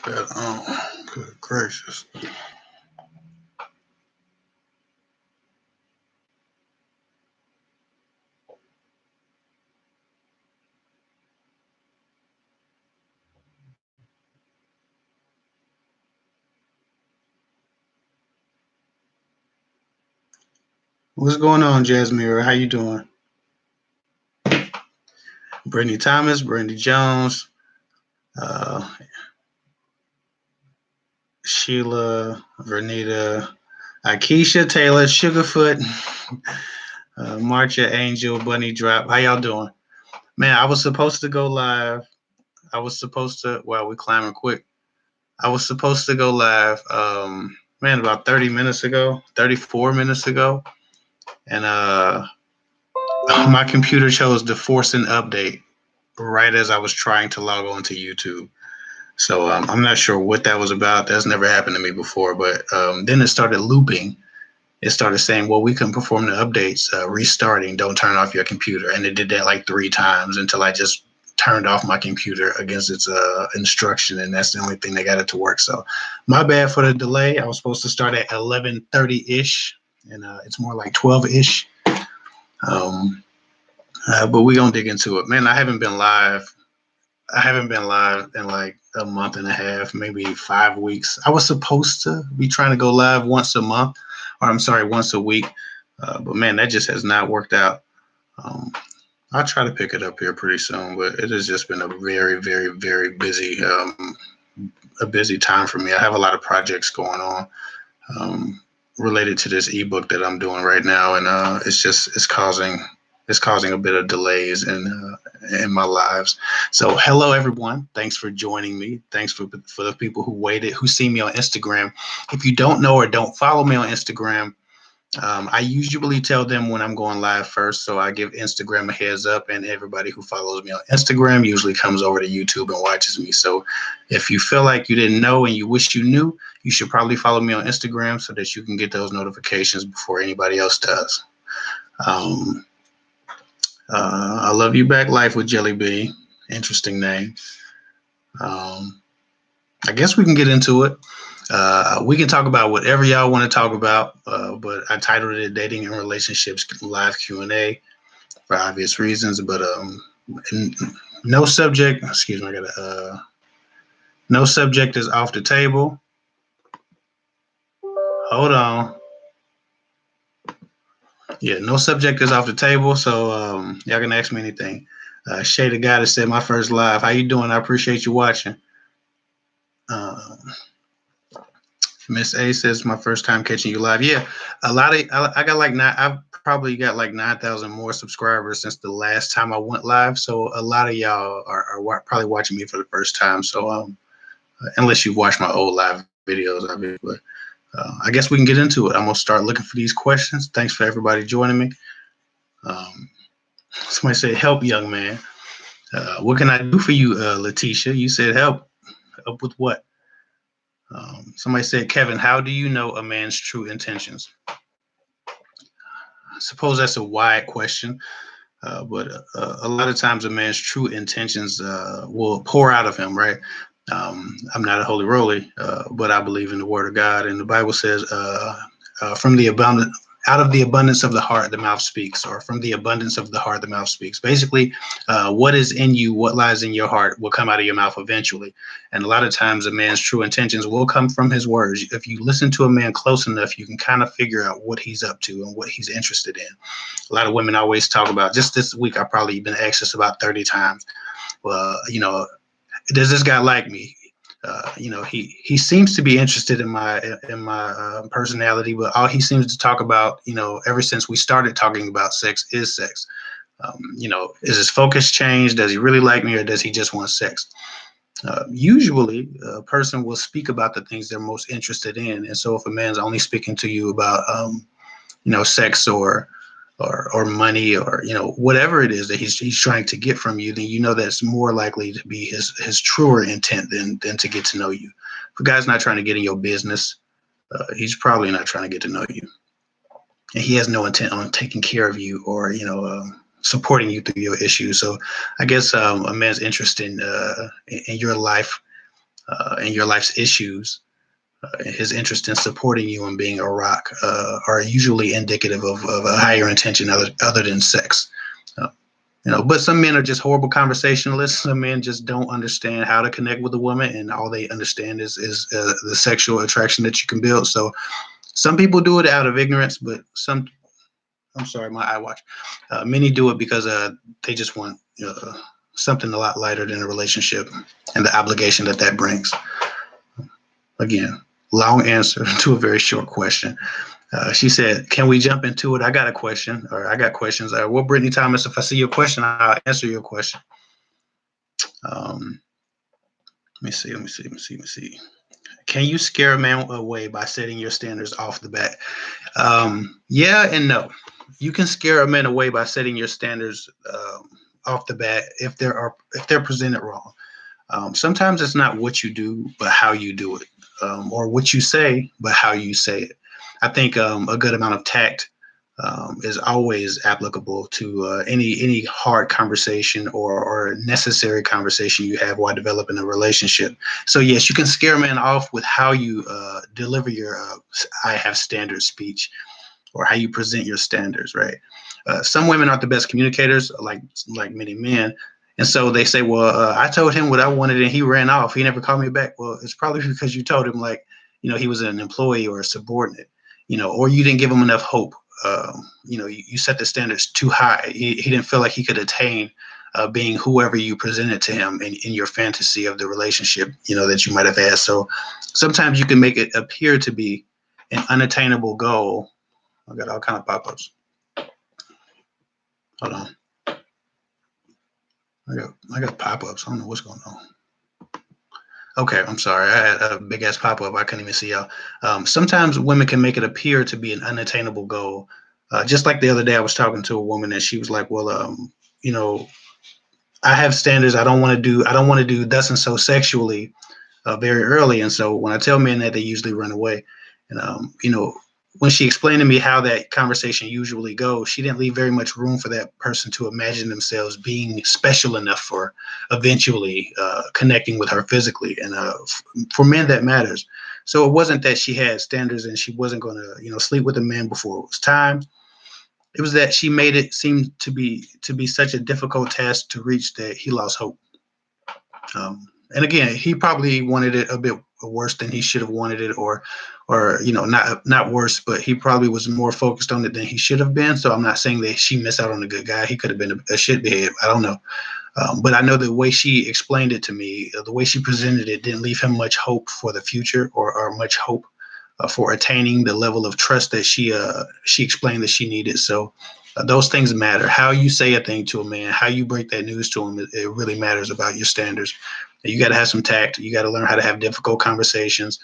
Good gracious. What's going on, Jasmine? How you doing? Brittany Thomas, Brandy Jones, uh, Sheila, Vernita, Akeisha, Taylor, Sugarfoot, Marcia, Angel, Bunny Drop. How y'all doing? Man, I was supposed to go live. Wow, we climbing quick. I was supposed to go live, man, about 30 minutes ago, 34 minutes ago. And my computer chose to force an update right as I was trying to log on to YouTube. So I'm not sure what that was about. That's never happened to me before. But then it started looping. It started saying, well, we couldn't perform the updates, restarting, don't turn off your computer. And it did that like 3 times until I just turned off my computer against its instruction. And that's the only thing that got it to work. So my bad for the delay. I was supposed to start at 11:30-ish, and it's more like 12-ish. But we're going to dig into it. Man, I haven't been live in like a month and a half, maybe 5 weeks. I was supposed to be trying to go live once a month, or I'm sorry, once a week. But man, that just has not worked out. I'll try to pick it up here pretty soon, but it has just been a very, very, very busy, a busy time for me. I have a lot of projects going on related to this ebook that I'm doing right now, and it's causing a bit of delays in my lives. So hello everyone, thanks for joining me. Thanks for the people who waited, who see me on Instagram. If you don't know or don't follow me on Instagram, I usually tell them when I'm going live first, so I give Instagram a heads up, and everybody who follows me on Instagram usually comes over to YouTube and watches me. So if you feel like you didn't know and you wish you knew, you should probably follow me on Instagram so that you can get those notifications before anybody else does. I love you back, Life with Jelly Bean. Interesting name. I guess we can get into it. We can talk about whatever y'all want to talk about, but I titled it Dating and Relationships Live Q&A for obvious reasons. But no subject, excuse me, no subject is off the table. Hold on. Yeah, no subject is off the table, so y'all can ask me anything. Shay the guy that said my first live. How you doing? I appreciate you watching. Miss A says my first time catching you live. Yeah, a lot of I got like I've probably got like 9,000 more subscribers since the last time I went live. So a lot of y'all are probably watching me for the first time. So unless you've watched my old live videos, but I guess we can get into it. I'm gonna start looking for these questions. Thanks for everybody joining me. Somebody said, "Help, young man." What can I do for you, Letitia? You said help. Help with what? Somebody said, Kevin, how do you know a man's true intentions? I suppose that's a wide question, but a lot of times a man's true intentions will pour out of him, right? I'm not a holy roly, but I believe in the word of God. And the Bible says, out of the abundance of the heart, the mouth speaks, or from the abundance of the heart, the mouth speaks. Basically, what is in you, what lies in your heart will come out of your mouth eventually. And a lot of times a man's true intentions will come from his words. If you listen to a man close enough, you can kind of figure out what he's up to and what he's interested in. A lot of women always talk about, just this week, I've probably been asked this about 30 times. Well, does this guy like me? He seems to be interested in my personality, but all he seems to talk about, ever since we started talking about sex is sex. Is his focus changed? Does he really like me, or does he just want sex? Usually, a person will speak about the things they're most interested in, and so if a man's only speaking to you about, sex or money, or whatever it is that he's trying to get from you, then that's more likely to be his truer intent than to get to know you. If a guy's not trying to get in your business, he's probably not trying to get to know you, and he has no intent on taking care of you or supporting you through your issues. So I guess a man's interest in your life and your life's issues, his interest in supporting you and being a rock, are usually indicative of a higher intention other than sex. Uh, but some men are just horrible conversationalists. Some men just don't understand how to connect with a woman, and all they understand is the sexual attraction that you can build. So some people do it out of ignorance, but I'm sorry, my iWatch. Many do it because they just want something a lot lighter than a relationship and the obligation that brings. Again, long answer to a very short question. She said, "Can we jump into it? I got a question, or I got questions." Well, Brittany Thomas, if I see your question, I'll answer your question. Let me see. Can you scare a man away by setting your standards off the bat? Yeah and no. You can scare a man away by setting your standards off the bat if they're presented wrong. Sometimes it's not what you do, but how you do it, or what you say, but how you say it. I think a good amount of tact is always applicable to any hard conversation or necessary conversation you have while developing a relationship. So yes, you can scare a man off with how you deliver your "I have standards" speech, or how you present your standards, right? Some women aren't the best communicators, like many men. And so they say, well, I told him what I wanted and he ran off. He never called me back. Well, it's probably because you told him, he was an employee or a subordinate, or you didn't give him enough hope. You set the standards too high. He didn't feel like he could attain being whoever you presented to him in your fantasy of the relationship, that you might have had. So sometimes you can make it appear to be an unattainable goal. I got all kind of pop-ups. Hold on. I got pop-ups. I don't know what's going on. Okay, I'm sorry. I had a big ass pop-up. I couldn't even see y'all. Sometimes women can make it appear to be an unattainable goal. Just like the other day, I was talking to a woman and she was like, "Well, I have standards. I don't want to do thus and so sexually very early." And so when I tell men that, they usually run away. And when she explained to me how that conversation usually goes, she didn't leave very much room for that person to imagine themselves being special enough for eventually connecting with her physically. And for men, that matters. So it wasn't that she had standards and she wasn't going to, sleep with a man before it was time. It was that she made it seem to be such a difficult task to reach that he lost hope. And again, he probably wanted it a bit worse than he should have wanted it, or not worse, but he probably was more focused on it than he should have been. So I'm not saying that she missed out on a good guy. He could have been a shitbag. I don't know. But I know the way she explained it to me, the way she presented it, didn't leave him much hope for the future, or much hope for attaining the level of trust that she explained that she needed. So those things matter. How you say a thing to a man, how you break that news to him, it really matters about your standards. You got to have some tact. You got to learn how to have difficult conversations.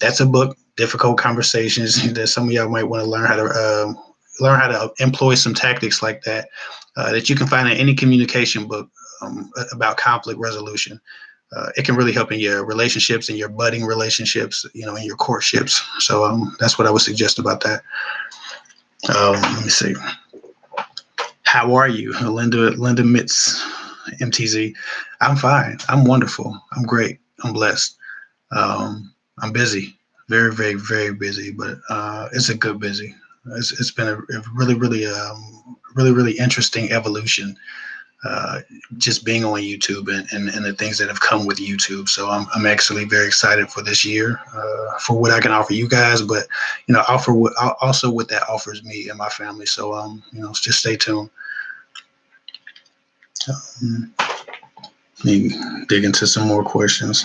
That's a book, Difficult Conversations, that some of y'all might want to learn how to employ some tactics like that, that you can find in any communication book about conflict resolution. It can really help in your relationships, in your budding relationships, in your courtships. So that's what I would suggest about that. Let me see. How are you, Linda Mitz, MTZ? I'm fine. I'm wonderful. I'm great. I'm blessed. I'm busy, very, very, very busy, but it's a good busy. It's been a really, really, really, really interesting evolution. Just being on YouTube and the things that have come with YouTube. So I'm actually very excited for this year, for what I can offer you guys, but also what that offers me and my family. So just stay tuned. Let me dig into some more questions.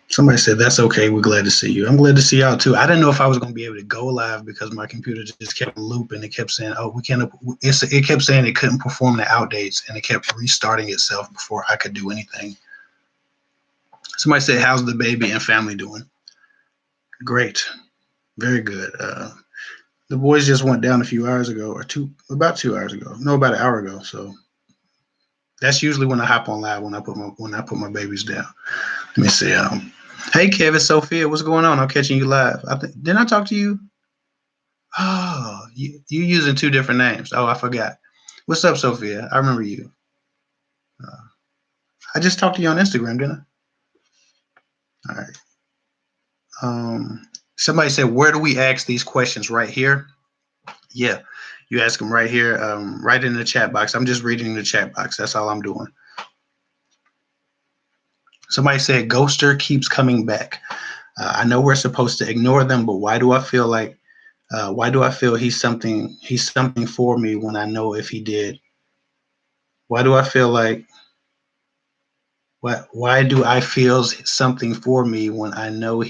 Somebody said, "That's okay. We're glad to see you." I'm glad to see y'all too. I didn't know if I was going to be able to go live because my computer just kept looping. It kept saying, "Oh, we can't." It kept saying it couldn't perform the outdates, and it kept restarting itself before I could do anything. Somebody said, "How's the baby and family doing?" Great, very good. The boys just went down a few hours ago, about 2 hours ago. No, about an hour ago. So that's usually when I hop on live, when I put my babies down. Let me see. Hey, Kevin, Sophia, what's going on? I'm catching you live. Didn't I talk to you? Oh, you using two different names. Oh, I forgot. What's up, Sophia? I remember you. I just talked to you on Instagram, didn't I? All right. Somebody said, where do we ask these questions? Right here? Yeah, you ask them right here, right in the chat box. I'm just reading the chat box. That's all I'm doing. Somebody said, ghoster keeps coming back. I know we're supposed to ignore them, but why do I feel like, why do I feel he's something for me when I know if he did? Why do I feel like, why do I feel something for me when I know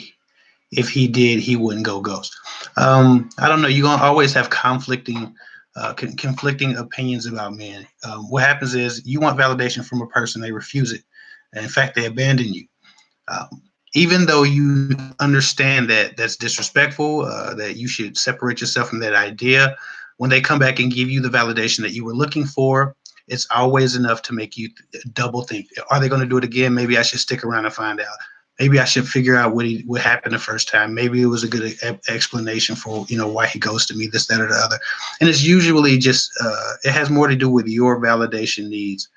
if he did, he wouldn't go ghost? I don't know. You're gonna always have conflicting opinions about men. What happens is you want validation from a person, they refuse it. And in fact, they abandon you. Um, Even though you understand that that's disrespectful, that you should separate yourself from that idea, when they come back and give you the validation that you were looking for, it's always enough to make you double think. Are they going to do it again? Maybe I should stick around and find out. Maybe I should figure out what happened the first time. Maybe it was a good explanation for why he ghosted me, this, that, or the other. And it's usually just it has more to do with your validation needs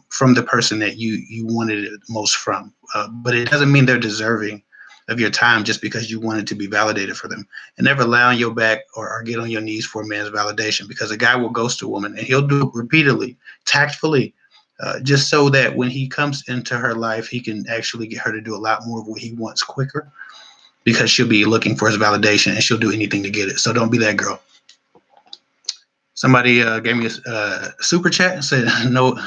from the person that you wanted it most from. But it doesn't mean they're deserving of your time just because you wanted to be validated for them. And never lie on your back or get on your knees for a man's validation, because a guy will ghost a woman and he'll do it repeatedly, tactfully, just so that when he comes into her life, he can actually get her to do a lot more of what he wants quicker, because she'll be looking for his validation and she'll do anything to get it. So don't be that girl. Somebody gave me a super chat and said, no,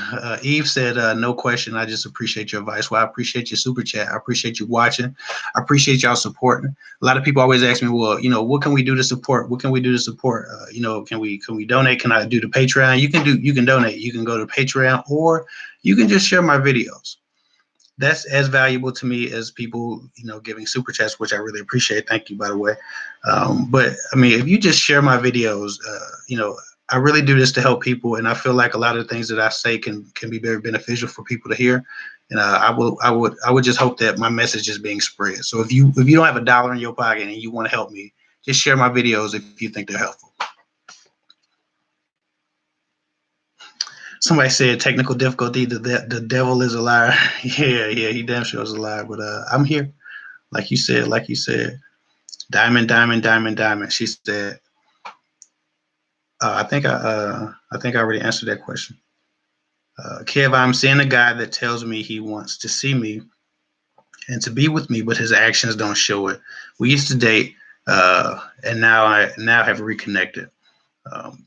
Eve said, no question. I just appreciate your advice. Well, I appreciate your super chat. I appreciate you watching. I appreciate y'all supporting. A lot of people always ask me, well, what can we do to support? What can we do to support? Can we donate? Can I do the Patreon? You can donate. You can go to Patreon, or you can just share my videos. That's as valuable to me as people, giving super chats, which I really appreciate. Thank you, by the way. But I mean, if you just share my videos, I really do this to help people, and I feel like a lot of the things that I say can be very beneficial for people to hear. And I would just hope that my message is being spread. So if you don't have $1 in your pocket and you want to help me, just share my videos if you think they're helpful. Somebody said technical difficulty. The devil is a liar. Yeah, he damn sure is a liar. But I'm here, like you said. Diamond, diamond, diamond, diamond. She said. I think I already answered that question. Kev, I'm seeing a guy that tells me he wants to see me and to be with me, but his actions don't show it. We used to date, and now I have reconnected. Um,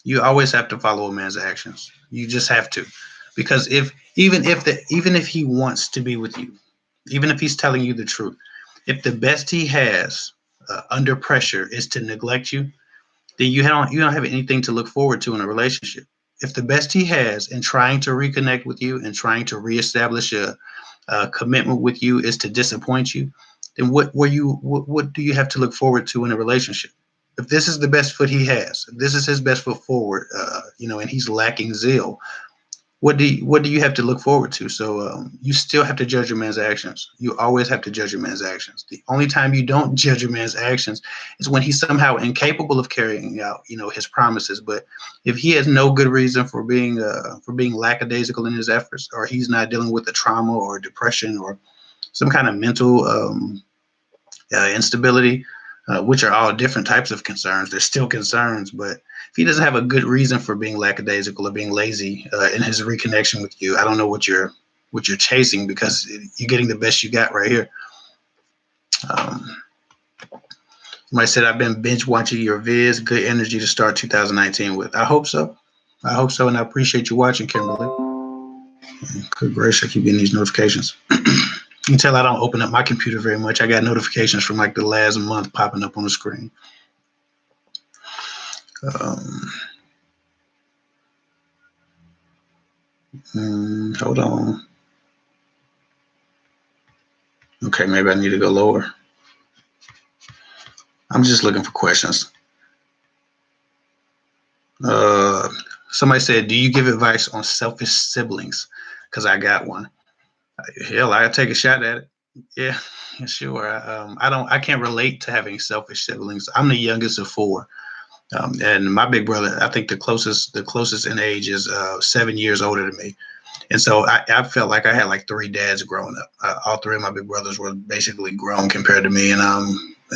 you always have to follow a man's actions. You just have to, because even if he wants to be with you, even if he's telling you the truth, if the best he has under pressure is to neglect you, then you don't have anything to look forward to in a relationship. If the best he has in trying to reconnect with you and trying to reestablish a commitment with you is to disappoint you, then what do you have to look forward to in a relationship? If this is the best foot he has, if this is his best foot forward, and he's lacking zeal, what do you have to look forward to? So you still have to judge a man's actions. You always have to judge a man's actions. The only time you don't judge a man's actions is when he's somehow incapable of carrying out, his promises. But if he has no good reason for being lackadaisical in his efforts, or he's not dealing with a trauma or depression or some kind of mental instability, which are all different types of concerns. They're still concerns, but if he doesn't have a good reason for being lackadaisical or being lazy in his reconnection with you, I don't know what you're chasing, because you're getting the best you got right here. Somebody said, I've been binge watching your vids. Good energy to start 2019 with. I hope so. And I appreciate you watching, Kimberly. Good gracious, I keep getting these notifications. You can tell I don't open up my computer very much. I got notifications from like the last month popping up on the screen. Hold on. Okay, maybe I need to go lower. I'm just looking for questions. Somebody said, do you give advice on selfish siblings? Because I got one. Hell, I take a shot at it. Yeah, sure. I can't relate to having selfish siblings. I'm the youngest of 4. And my big brother, I think the closest in age is 7 years older than me. And so I felt like I had like three dads growing up. All three of my big brothers were basically grown compared to me, and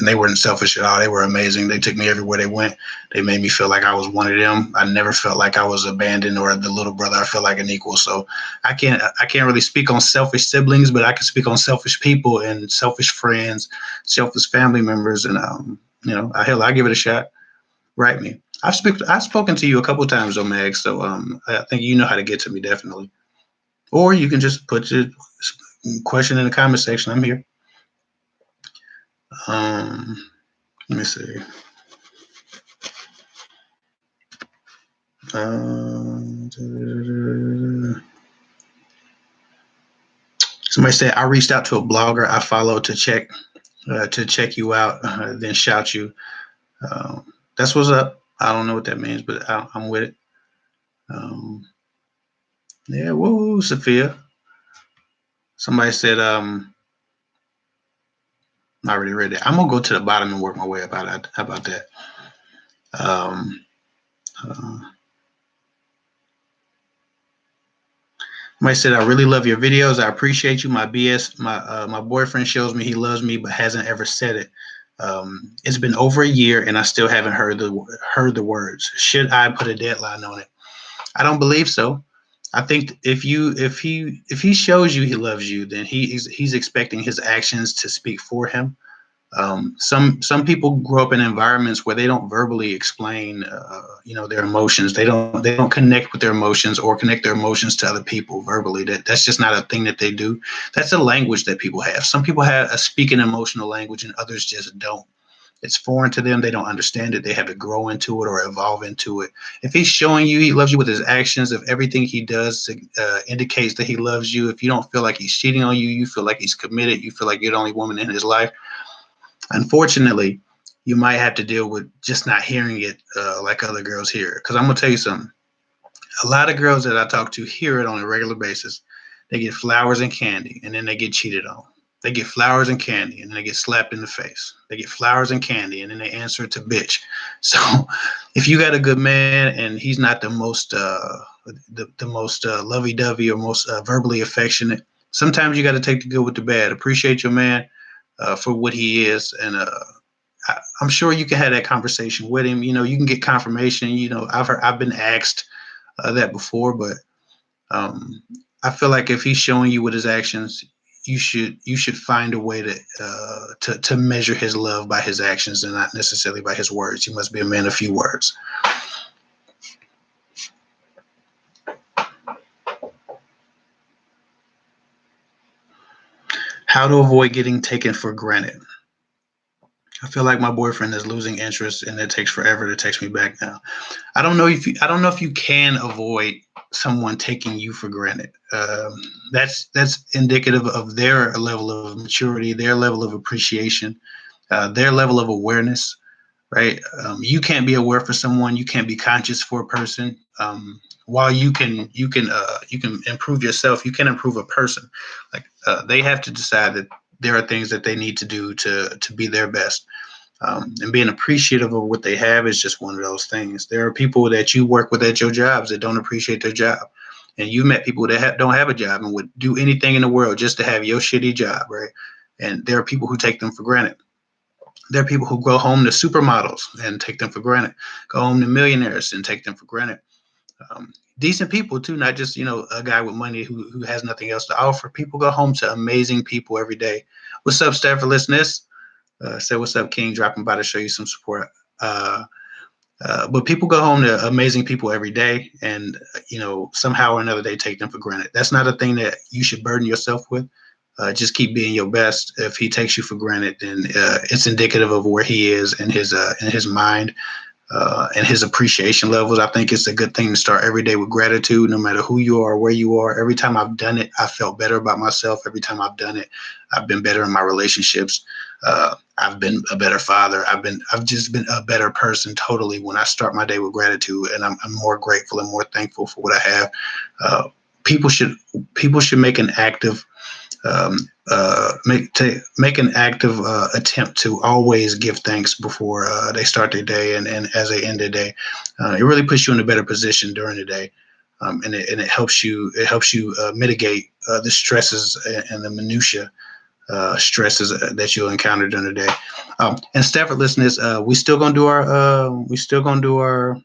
they weren't selfish at all. They were amazing. They took me everywhere they went. They made me feel like I was one of them. I never felt like I was abandoned or the little brother. I felt like an equal. So I can't really speak on selfish siblings, but I can speak on selfish people and selfish friends, selfish family members, and I give it a shot. Write me. I've spoken to you a couple of times, though, Meg. So I think you know how to get to me, definitely. Or you can just put your question in the comment section. I'm here. Let me see. Somebody said I reached out to a blogger I follow to check you out, then shout you. That's what's up. I don't know what that means, but I'm with it. Yeah, woo, Sophia. Somebody said I already read it. I'm gonna go to the bottom and work my way up out of. How about that? Somebody said, I really love your videos. I appreciate you. My boyfriend shows me he loves me, but hasn't ever said it. It's been over a year and I still haven't heard the words. Should I put a deadline on it? I don't believe so. I think if he shows you he loves you, then he's expecting his actions to speak for him. Some people grow up in environments where they don't verbally explain, their emotions. They don't connect with their emotions or connect their emotions to other people verbally. That's just not a thing that they do. That's a language that people have. Some people have a speaking emotional language, and others just don't. It's foreign to them. They don't understand it. They have to grow into it or evolve into it. If he's showing you he loves you with his actions, if everything he does indicates that he loves you, if you don't feel like he's cheating on you, you feel like he's committed, you feel like you're the only woman in his life, unfortunately, you might have to deal with just not hearing it like other girls hear it. Because I'm going to tell you something. A lot of girls that I talk to hear it on a regular basis. They get flowers and candy, and then they get cheated on. They get flowers and candy, and then they get slapped in the face. They get flowers and candy, and then they answer it to bitch. So if you got a good man and he's not the most lovey-dovey or most verbally affectionate, sometimes you got to take the good with the bad. Appreciate your man for what he is, and I'm sure you can have that conversation with him. You can get confirmation. I've been asked that before, but I feel like if he's showing you with his actions, you should find a way to measure his love by his actions and not necessarily by his words. He must be a man of few words. How to avoid getting taken for granted. I feel like my boyfriend is losing interest, and it takes forever to text me back now. I don't know if you can avoid someone taking you for granted. That's indicative of their level of maturity, their level of appreciation, their level of awareness. Right? You can't be aware for someone. You can't be conscious for a person. While you can improve yourself, you can improve a person. Like they have to decide that there are things that they need to do to be their best. And being appreciative of what they have is just one of those things. There are people that you work with at your jobs that don't appreciate their job. And you met people that don't have a job and would do anything in the world just to have your shitty job, right? And there are people who take them for granted. There are people who go home to supermodels and take them for granted, go home to millionaires and take them for granted. Decent people too, not just, a guy with money who has nothing else to offer. People go home to amazing people every day. What's up, Stafferlessness? Say what's up, King, dropping by to show you some support. But people go home to amazing people every day, and somehow or another they take them for granted. That's not a thing that you should burden yourself with. Just keep being your best. If he takes you for granted, then it's indicative of where he is in his mind and his appreciation levels. I think it's a good thing to start every day with gratitude, no matter who you are, where you are. Every time I've done it, I felt better about myself. Every time I've done it, I've been better in my relationships. I've been a better father. I've just been a better person totally when I start my day with gratitude, and I'm more grateful and more thankful for what I have. People should make an active make an active attempt to always give thanks before they start their day and as they end their day. It really puts you in a better position during the day. and it helps you mitigate the stresses and the minutia stresses that you'll encounter during the day. And effortlessness, we still gonna do our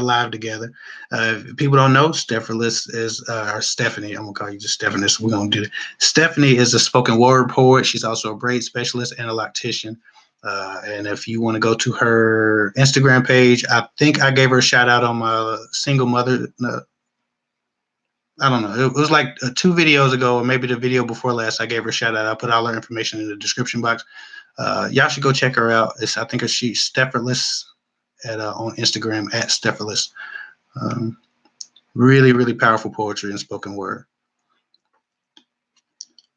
live together. If people don't know, Stepherless is or Stephanie. I'm gonna call you just Stephanie. So we're gonna do it. Stephanie is a spoken word poet. She's also a braid specialist and a loctician. And if you want to go to her Instagram page, I think I gave her a shout out on my single mother. I don't know. It was like 2 videos ago, or maybe the video before last. I gave her a shout out. I put all her information in the description box. Y'all should go check her out. I think she's Stepherless on Instagram at Stepherless. Really, really powerful poetry and spoken word.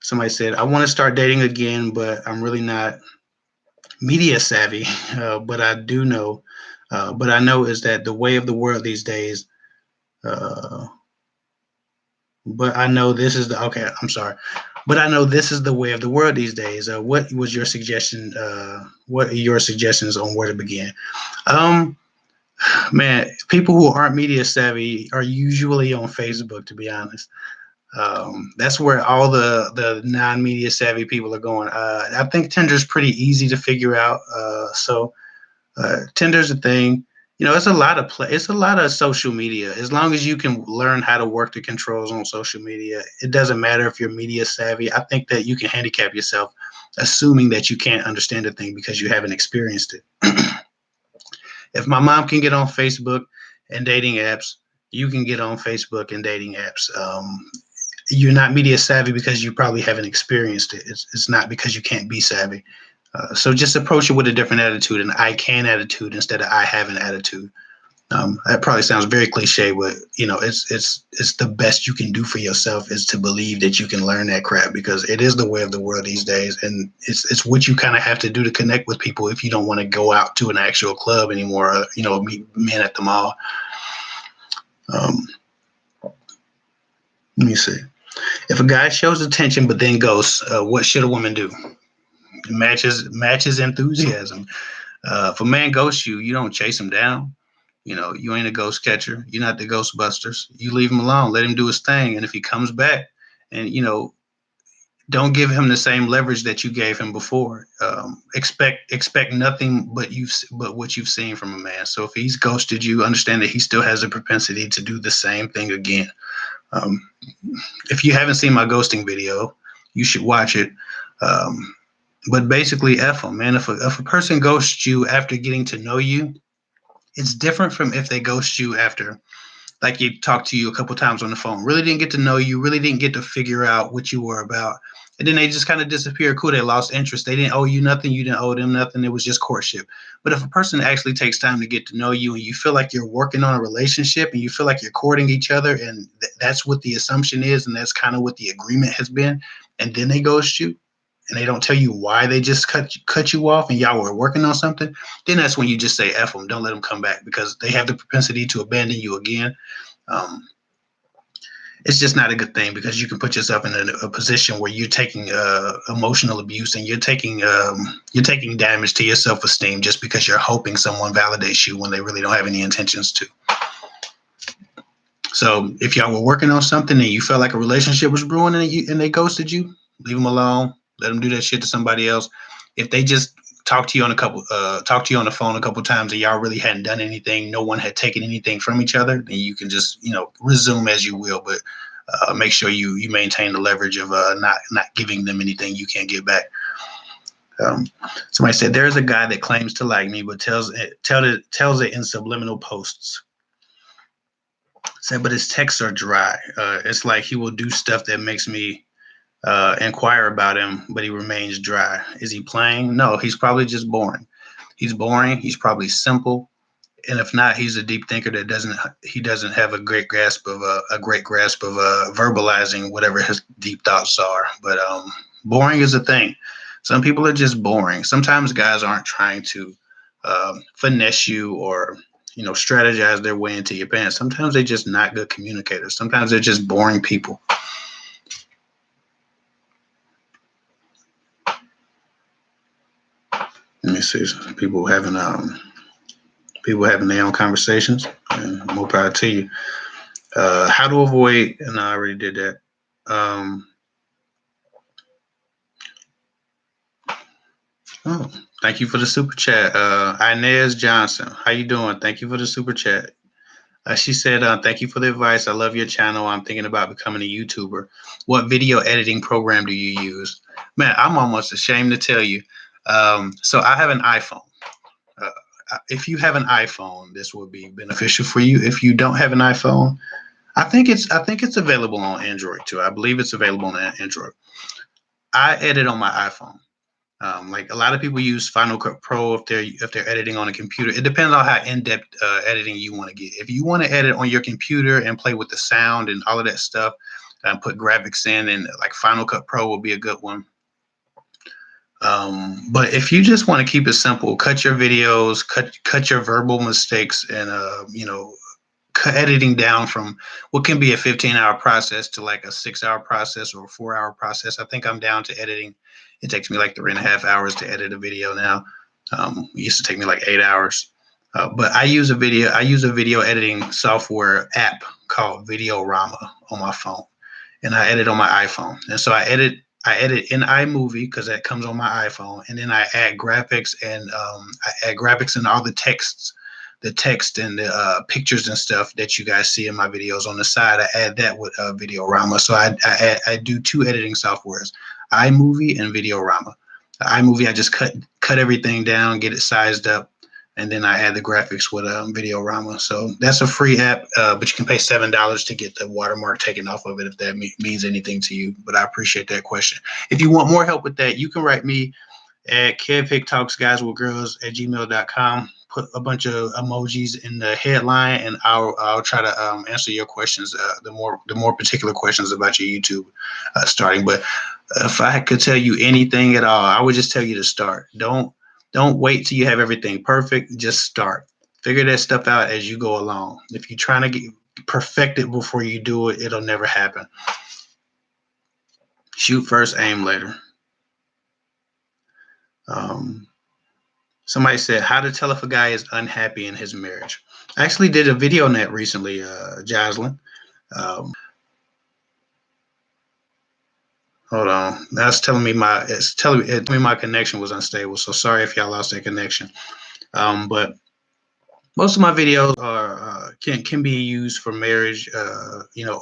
Somebody said, I want to start dating again, but I'm really not media savvy. But I do know, but I know is that the way of the world these days. But I know this is the, okay, I'm sorry. But I know this is the way of the world these days. What was your suggestion? What are your suggestions on where to begin? Man, people who aren't media savvy are usually on Facebook, to be honest. That's where all the non-media savvy people are going. I think Tinder's pretty easy to figure out. So Tinder's a thing. It's a lot of play. It's a lot of social media. As long as you can learn how to work the controls on social media, it doesn't matter if you're media savvy. I think that you can handicap yourself, assuming that you can't understand a thing because you haven't experienced it. If my mom can get on Facebook and dating apps, you can get on Facebook and dating apps. You're not media savvy because you probably haven't experienced it. It's not because you can't be savvy. So just approach it with a different attitude, an I can attitude instead of I have an attitude. That probably sounds very cliche, but it's the best you can do for yourself is to believe that you can learn that crap, because it is the way of the world these days, and it's what you kind of have to do to connect with people if you don't want to go out to an actual club anymore. Meet men at the mall. Let me see. If a guy shows attention but then ghosts, what should a woman do? Matches enthusiasm. If a man ghosts you, you don't chase him down. You ain't a ghost catcher. You're not the Ghostbusters. You leave him alone. Let him do his thing. And if he comes back, and don't give him the same leverage that you gave him before. Expect nothing but what you've seen from a man. So if he's ghosted you, understand that he still has a propensity to do the same thing again. If you haven't seen my ghosting video, you should watch it. But basically, F them, man. If a person ghosts you after getting to know you, it's different from if they ghost you after, like, you talked to you a couple times on the phone, really didn't get to know you, really didn't get to figure out what you were about, and then they just kind of disappeared. Cool, they lost interest. They didn't owe you nothing. You didn't owe them nothing. It was just courtship. But if a person actually takes time to get to know you and you feel like you're working on a relationship and you feel like you're courting each other, and that's what the assumption is, and that's kind of what the agreement has been, and then they ghost you, and they don't tell you why they just cut you off and y'all were working on something, then that's when you just say F them. Don't let them come back, because they have the propensity to abandon you again. It's just not a good thing, because you can put yourself in a position where you're taking emotional abuse, and you're taking damage to your self-esteem just because you're hoping someone validates you when they really don't have any intentions to. So if y'all were working on something and you felt like a relationship was brewing and they ghosted you, leave them alone. Let them do that shit to somebody else. If they just talk to you on the phone a couple times and y'all really hadn't done anything, no one had taken anything from each other, then you can just resume as you will, but make sure you maintain the leverage of not giving them anything you can't get back. Somebody said, there's a guy that claims to like me but tells it in subliminal posts. Said, but his texts are dry. It's like he will do stuff that makes me inquire about him, but he remains dry. Is he playing? No, he's probably just boring. He's boring. He's probably simple, and if not, he's a deep thinker that doesn't have a great grasp of verbalizing whatever his deep thoughts are. But boring is a thing. Some people are just boring. Sometimes guys aren't trying to finesse you or strategize their way into your pants. Sometimes they're just not good communicators. Sometimes they're just boring people. Let me see. People people having their own conversations, and more power to you. How to avoid, and I already did that. Oh, thank you for the super chat. Inez Johnson, how you doing? Thank you for the super chat. She said, thank you for the advice. I love your channel. I'm thinking about becoming a YouTuber. What video editing program do you use? Man, I'm almost ashamed to tell you. So I have an iPhone. Uh, if you have an iPhone, this will be beneficial for you. If you don't have an iPhone, I think it's available on Android too. I believe it's available on Android. I edit on my iPhone. Like a lot of people use Final Cut Pro if they're editing on a computer. It depends on how in-depth editing you want to get. If you want to edit on your computer and play with the sound and all of that stuff, put graphics in, and like Final Cut Pro will be a good one. But if you just want to keep it simple, cut your videos, cut your verbal mistakes, and editing down from what can be a 15-hour process to like a 6-hour process or a 4-hour process. I think I'm down to editing. It takes me like 3.5 hours to edit a video now. It used to take me like 8 hours. But I use a video editing software app called Videorama on my phone, and I edit on my iPhone. And so I edit in iMovie because that comes on my iPhone, and then I add graphics and all the text and the pictures and stuff that you guys see in my videos on the side. I add that with Videorama. So I do two editing softwares, iMovie and Videorama. iMovie, I just cut everything down, get it sized up, and then I add the graphics with Videorama. So that's a free app, but you can pay $7 to get the watermark taken off of it if that means anything to you. But I appreciate that question. If you want more help with that, you can write me at kevhicktalksguyswithgirls@gmail.com. Put a bunch of emojis in the headline, and I'll try to answer your questions, the more particular questions about your YouTube starting. But if I could tell you anything at all, I would just tell you to start. Don't wait till you have everything perfect. Just start. Figure that stuff out as you go along. If you're trying to perfect it before you do it, it'll never happen. Shoot first, aim later. Somebody said, how to tell if a guy is unhappy in his marriage. I actually did a video on that recently, Jocelyn. Hold on. That's telling me my connection was unstable. So sorry if y'all lost that connection. But most of my videos are can be used for marriage,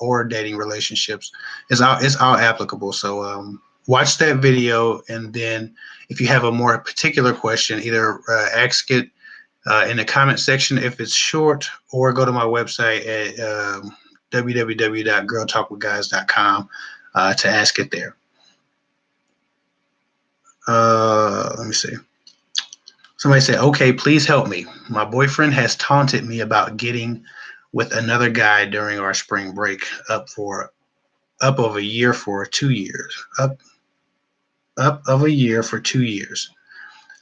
or dating relationships. It's all applicable. So watch that video, and then if you have a more particular question, either ask it in the comment section if it's short, or go to my website at www.girltalkwithguys.com to ask it there. Let me see. Somebody said, okay, please help me. My boyfriend has taunted me about getting with another guy during our spring break up of a year for 2 years. Up of a year for 2 years.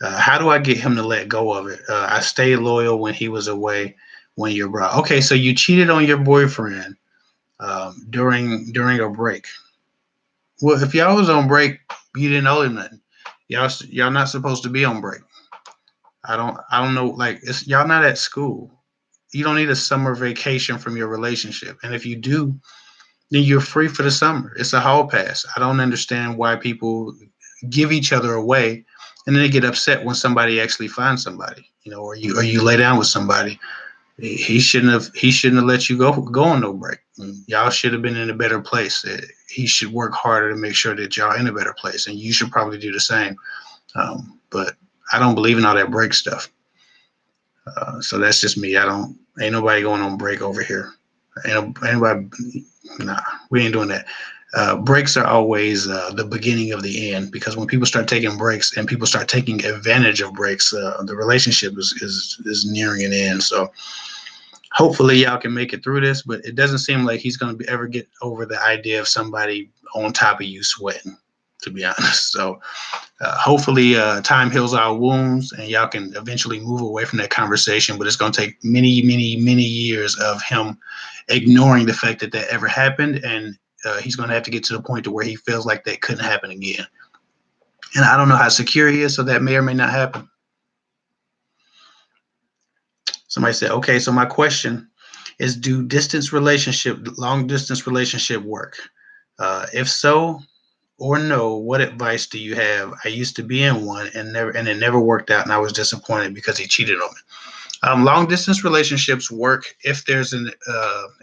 How do I get him to let go of it? I stayed loyal when he was away when you're brought. Okay, so you cheated on your boyfriend during a break. Well, if y'all was on break, you didn't owe him nothing. Y'all not supposed to be on break. I don't know. Like, y'all not at school. You don't need a summer vacation from your relationship. And if you do, then you're free for the summer. It's a hall pass. I don't understand why people give each other away, and then they get upset when somebody actually finds somebody, or you lay down with somebody. He shouldn't have let you go on no break. Y'all should have been in a better place. He should work harder to make sure that y'all in a better place, and you should probably do the same. But I don't believe in all that break stuff. So that's just me. Ain't nobody going on break over here. Anybody, nah, we ain't doing that. Breaks are always the beginning of the end, because when people start taking breaks and people start taking advantage of breaks, the relationship is nearing an end. So hopefully y'all can make it through this, but it doesn't seem like he's going to ever get over the idea of somebody on top of you sweating, to be honest. So hopefully time heals our wounds and y'all can eventually move away from that conversation, but it's going to take many, many, many years of him ignoring the fact that ever happened, and he's going to have to get to the point to where he feels like that couldn't happen again. And I don't know how secure he is, so that may or may not happen. Somebody said, okay, so my question is, do long distance relationship work? If so or no, what advice do you have? I used to be in one and it never worked out, and I was disappointed because he cheated on me. Long distance relationships work if there's and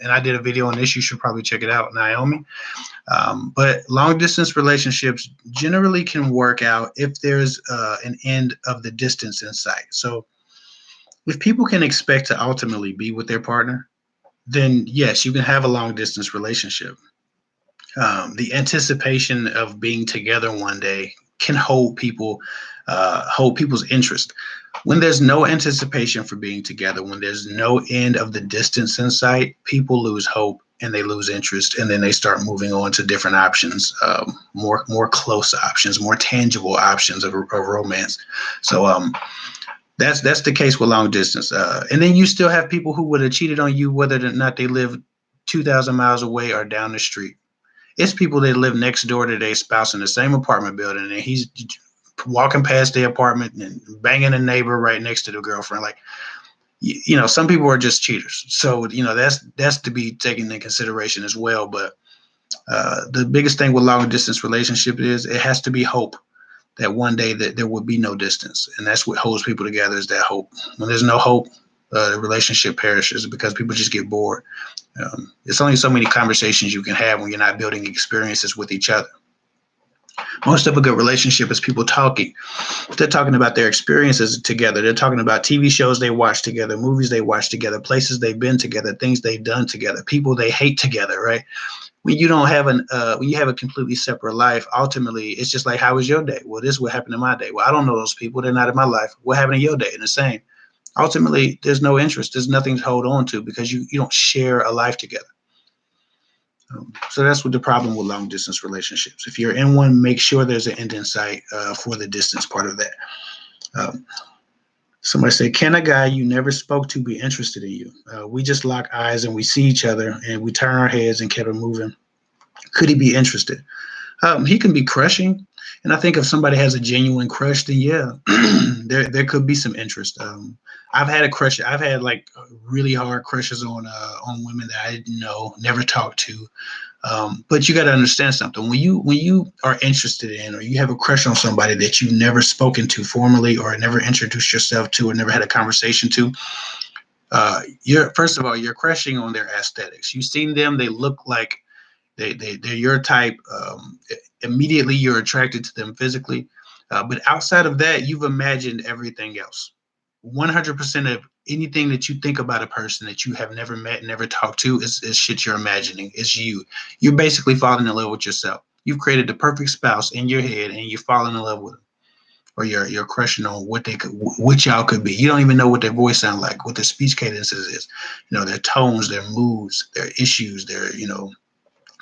I did a video on this. You should probably check it out, Naomi. But long distance relationships generally can work out if there's an end of the distance in sight. So if people can expect to ultimately be with their partner, then yes, you can have a long distance relationship. The anticipation of being together one day can hold people's interest. When there's no anticipation for being together, when there's no end of the distance in sight, people lose hope and they lose interest, and then they start moving on to different options, more close options, more tangible options of romance. So that's the case with long distance. And then you still have people who would have cheated on you whether or not they live 2,000 miles away or down the street. It's people that live next door to their spouse in the same apartment building, and he's walking past the apartment and banging a neighbor right next to the girlfriend. Like, some people are just cheaters. So, that's to be taken into consideration as well. But the biggest thing with long distance relationship is it has to be hope that one day that there will be no distance, and that's what holds people together, is that hope. When there's no hope, the relationship perishes because people just get bored. It's only so many conversations you can have when you're not building experiences with each other. Most of a good relationship is people talking. They're talking about their experiences together. They're talking about TV shows they watch together, movies they watch together, places they've been together, things they've done together, people they hate together, right? When you don't have when you have a completely separate life, ultimately it's just like, how was your day? Well, this is what happened in my day. Well, I don't know those people. They're not in my life. What happened in your day? And the same. Ultimately, there's no interest. There's nothing to hold on to because you don't share a life together. So that's what the problem with long distance relationships. If you're in one, make sure there's an end in sight for the distance part of that. Somebody say, can a guy you never spoke to be interested in you? We just lock eyes and we see each other and we turn our heads and keep it moving. Could he be interested? He can be crushing. And I think if somebody has a genuine crush, then yeah, there could be some interest. I've had a crush. I've had like really hard crushes on women that I didn't know, never talked to. But you got to understand something. When you are interested in, or you have a crush on somebody that you've never spoken to formally, or never introduced yourself to, or never had a conversation to, you're first of all, you're crushing on their aesthetics. You've seen them; they look like they're your type. Immediately, you're attracted to them physically. But outside of that, you've imagined everything else. 100% of anything that you think about a person that you have never met, never talked to, is shit you're imagining. It's you. You're basically falling in love with yourself. You've created the perfect spouse in your head, and you're falling in love with them, or you're crushing on what y'all could be. You don't even know what their voice sounds like, what their speech cadences is, their tones, their moods, their issues, their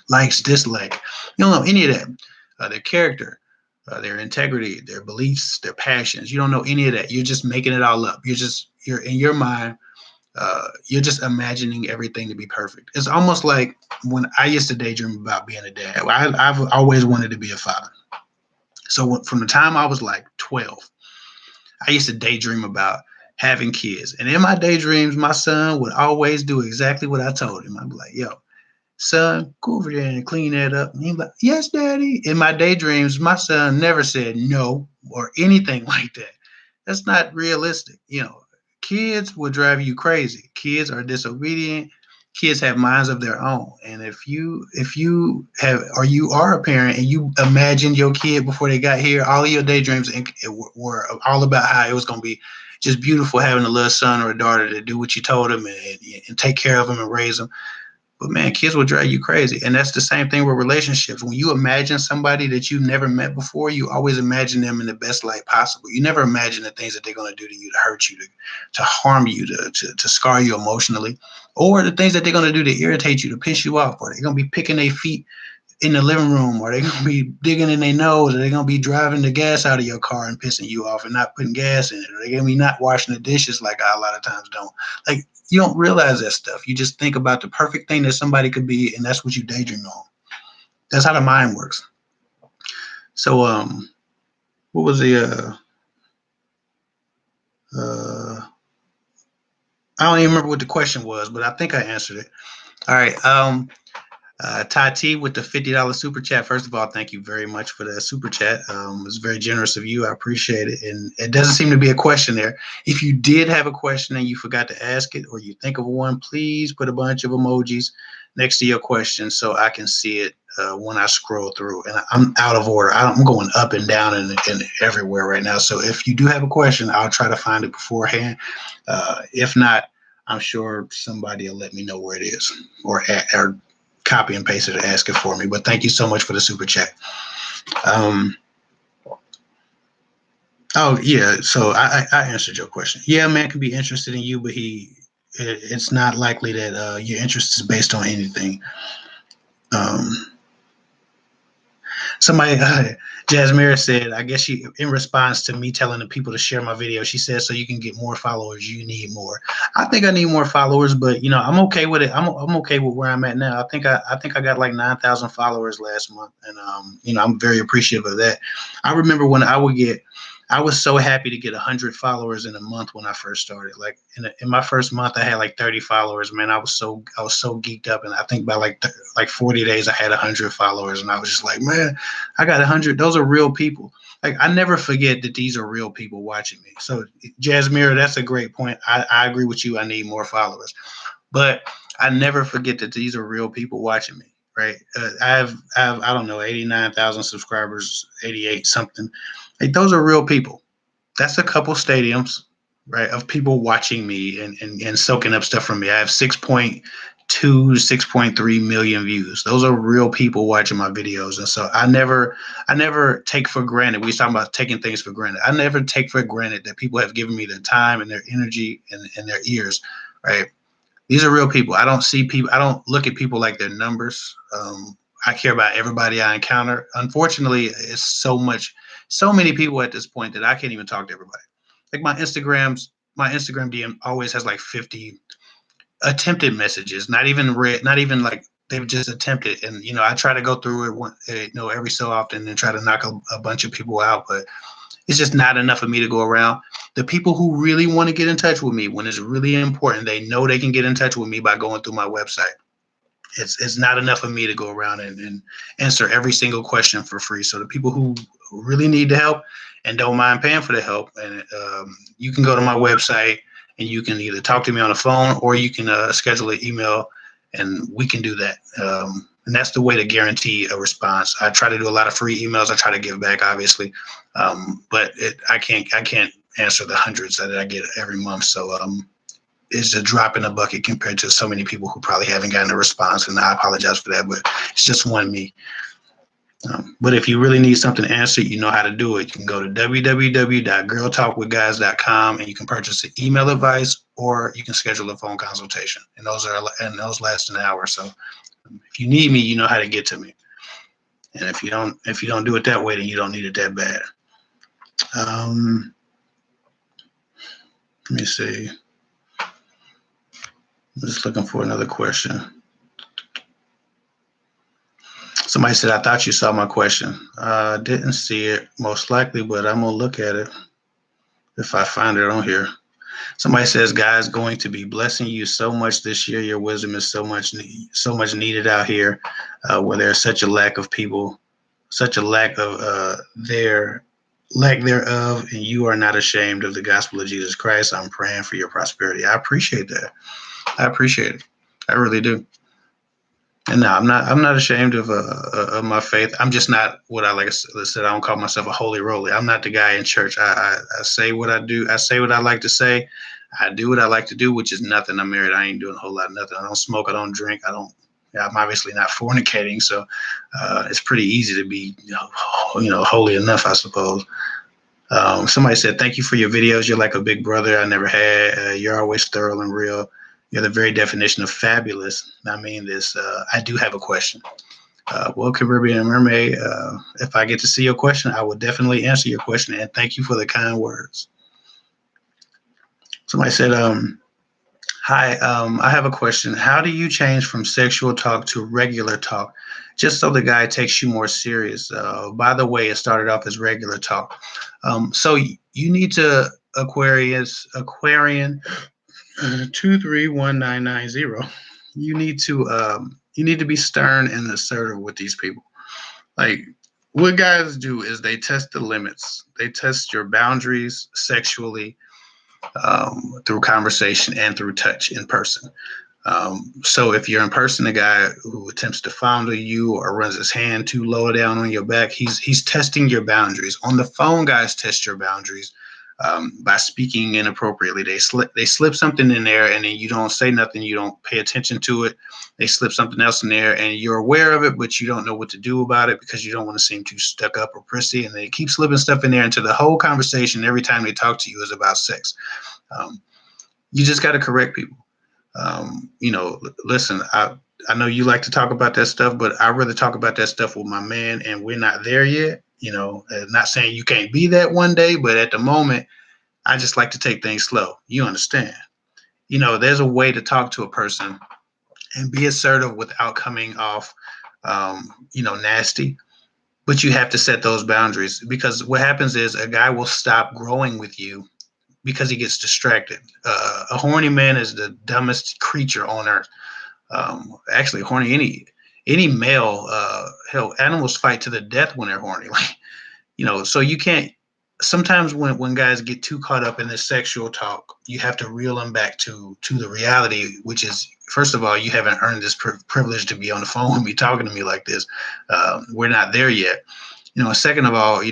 likes, dislike. You don't know any of that. Their character, their integrity, their beliefs, their passions. You don't know any of that. You're just making it all up. You're in your mind. You're just imagining everything to be perfect. It's almost like when I used to daydream about being a dad. I've always wanted to be a father. So from the time I was like 12, I used to daydream about having kids. And in my daydreams, my son would always do exactly what I told him. I'd be like, yo, son, go over there and clean that up. And he'd be like, yes, daddy. In my daydreams, my son never said no or anything like that. That's not realistic. Kids will drive you crazy. Kids are disobedient. Kids have minds of their own. And if you have, or you are a parent and you imagined your kid before they got here, all of your daydreams were all about how it was going to be just beautiful having a little son or a daughter to do what you told them and take care of them and raise them. But man, kids will drive you crazy. And that's the same thing with relationships. When you imagine somebody that you've never met before, you always imagine them in the best light possible. You never imagine the things that they're going to do to you, to hurt you, to harm you, to scar you emotionally, or the things that they're going to do to irritate you, to piss you off, or they're going to be picking their feet in the living room, or they're going to be digging in their nose, or they're going to be driving the gas out of your car and pissing you off and not putting gas in it, or they're going to be not washing the dishes like I a lot of times don't. Like, you don't realize that stuff. You just think about the perfect thing that somebody could be, and that's what you daydream on. That's how the mind works. So, what was the I don't even remember what the question was, but I think I answered it. All right. Tati with the $50 super chat. First of all, thank you very much for that super chat. It's very generous of you. I appreciate it. And it doesn't seem to be a question there. If you did have a question and you forgot to ask it, or you think of one, please put a bunch of emojis next to your question so I can see it when I scroll through. And I'm out of order. I'm going up and down and everywhere right now. So if you do have a question, I'll try to find it beforehand. If not, I'm sure somebody will let me know where it is, or copy and paste it and ask it for me. But thank you so much for the super chat. Oh yeah, so I answered your question. Yeah, a man can be interested in you, but it's not likely that your interest is based on anything. Somebody, Jasmine said, I guess she, in response to me telling the people to share my video, she said, so you can get more followers, you need more. I think I need more followers, but I'm okay with it. I'm okay with where I'm at now. I think I got like 9,000 followers last month, and I'm very appreciative of that. I remember when I was so happy to get 100 followers in a month when I first started. Like in my first month, I had like 30 followers. Man, I was so geeked up, and I think by like 40 days, I had 100 followers, and I was just like, man, I got 100. Those are real people. Like I never forget that these are real people watching me. So, Jasmine, that's a great point. I agree with you. I need more followers, but I never forget that these are real people watching me. Right? I don't know, 89,000 subscribers, 88 something. Like those are real people. That's a couple stadiums, right, of people watching me and soaking up stuff from me. I have 6.2, 6.3 million views. Those are real people watching my videos. And so I never take for granted. We talking about taking things for granted. I never take for granted that people have given me their time and their energy and their ears, right? These are real people. I don't look at people like they're numbers. I care about everybody I encounter. Unfortunately, it's so many people at this point that I can't even talk to everybody. Like my Instagram DM always has like 50 attempted messages, not even read, not even like they've just attempted. And I try to go through it every so often and try to knock a bunch of people out, but it's just not enough of me to go around. The people who really want to get in touch with me when it's really important, they know they can get in touch with me by going through my website. It's not enough of me to go around and answer every single question for free. So the people who really need the help and don't mind paying for the help, and you can go to my website and you can either talk to me on the phone or you can schedule an email, and we can do that. And that's the way to guarantee a response. I try to do a lot of free emails. I try to give back, obviously, but I can't answer the hundreds that I get every month. So is a drop in a bucket compared to so many people who probably haven't gotten a response, and I apologize for that, but it's just one me. But if you really need something answered, you know how to do it. You can go to www.girltalkwithguys.com and you can purchase an email advice, or you can schedule a phone consultation, and those last an hour. So if you need me, you know how to get to me. And if you don't do it that way, then you don't need it that bad. Let me see. I'm just looking for another question. Somebody said, I thought you saw my question. Didn't see it, most likely, but I'm going to look at it if I find it on here. Somebody says, God's going to be blessing you so much this year. Your wisdom is so much needed out here, where there's such a lack of people, such a lack of thereof, and you are not ashamed of the gospel of Jesus Christ. I'm praying for your prosperity. I appreciate that. I appreciate it. I really do. And no, I'm not ashamed of my faith. I'm just not what I said. I don't call myself a holy roly. I'm not the guy in church. I say what I do. I say what I like to say. I do what I like to do, which is nothing. I'm married. I ain't doing a whole lot of nothing. I don't smoke. I don't drink. I'm obviously not fornicating. So it's pretty easy to be, holy enough, I suppose. Somebody said, thank you for your videos. You're like a big brother I never had. You're always thorough and real. You're the very definition of fabulous. I mean this. I do have a question. Well, Caribbean Mermaid, if I get to see your question, I will definitely answer your question. And thank you for the kind words. Somebody said, hi, I have a question. How do you change from sexual talk to regular talk, just so the guy takes you more serious? By the way, it started off as regular talk. So you need to Aquarian. 231990. You need to be stern and assertive with these people. Like, what guys do is they test the limits. They test your boundaries sexually, through conversation and through touch in person. So if you're in person, a guy who attempts to fondle you or runs his hand too low down on your back, he's testing your boundaries. On the phone, guys test your boundaries by speaking inappropriately. They slip something in there, and then you don't say nothing. You don't pay attention to it. They slip something else in there, and you're aware of it, but you don't know what to do about it because you don't want to seem too stuck up or prissy. And they keep slipping stuff in there until the whole conversation, every time they talk to you, is about sex. Um, you just got to correct people. Listen, I know you like to talk about that stuff, but I'd rather talk about that stuff with my man, and we're not there yet. Not saying you can't be that one day, but at the moment, I just like to take things slow. You understand? There's a way to talk to a person and be assertive without coming off, nasty. But you have to set those boundaries, because what happens is a guy will stop growing with you because he gets distracted. A horny man is the dumbest creature on earth. Actually, horny any male. Hell, animals fight to the death when they're horny. So you can't. Sometimes when guys get too caught up in this sexual talk, you have to reel them back to the reality, which is, first of all, you haven't earned this privilege to be on the phone with me talking to me like this. We're not there yet. Second of all,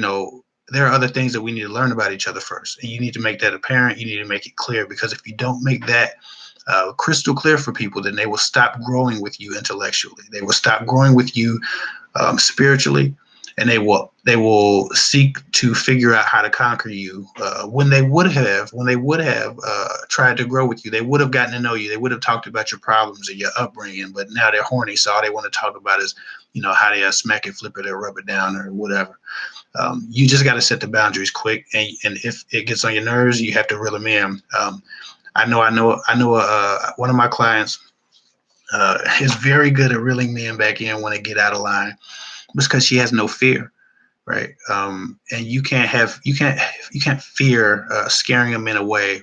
there are other things that we need to learn about each other first, and you need to make that apparent. You need to make it clear, because if you don't make that crystal clear for people, then they will stop growing with you intellectually. They will stop growing with you spiritually, and they will seek to figure out how to conquer you when they would have tried to grow with you. They would have gotten to know you. They would have talked about your problems and your upbringing, but now they're horny, so all they want to talk about is how they smack it, flip it, or rub it down, or whatever. You just got to set the boundaries quick, and if it gets on your nerves, you have to reel them in. I know. One of my clients is very good at reeling men back in when they get out of line, because she has no fear, right? And you can't fear scaring a man away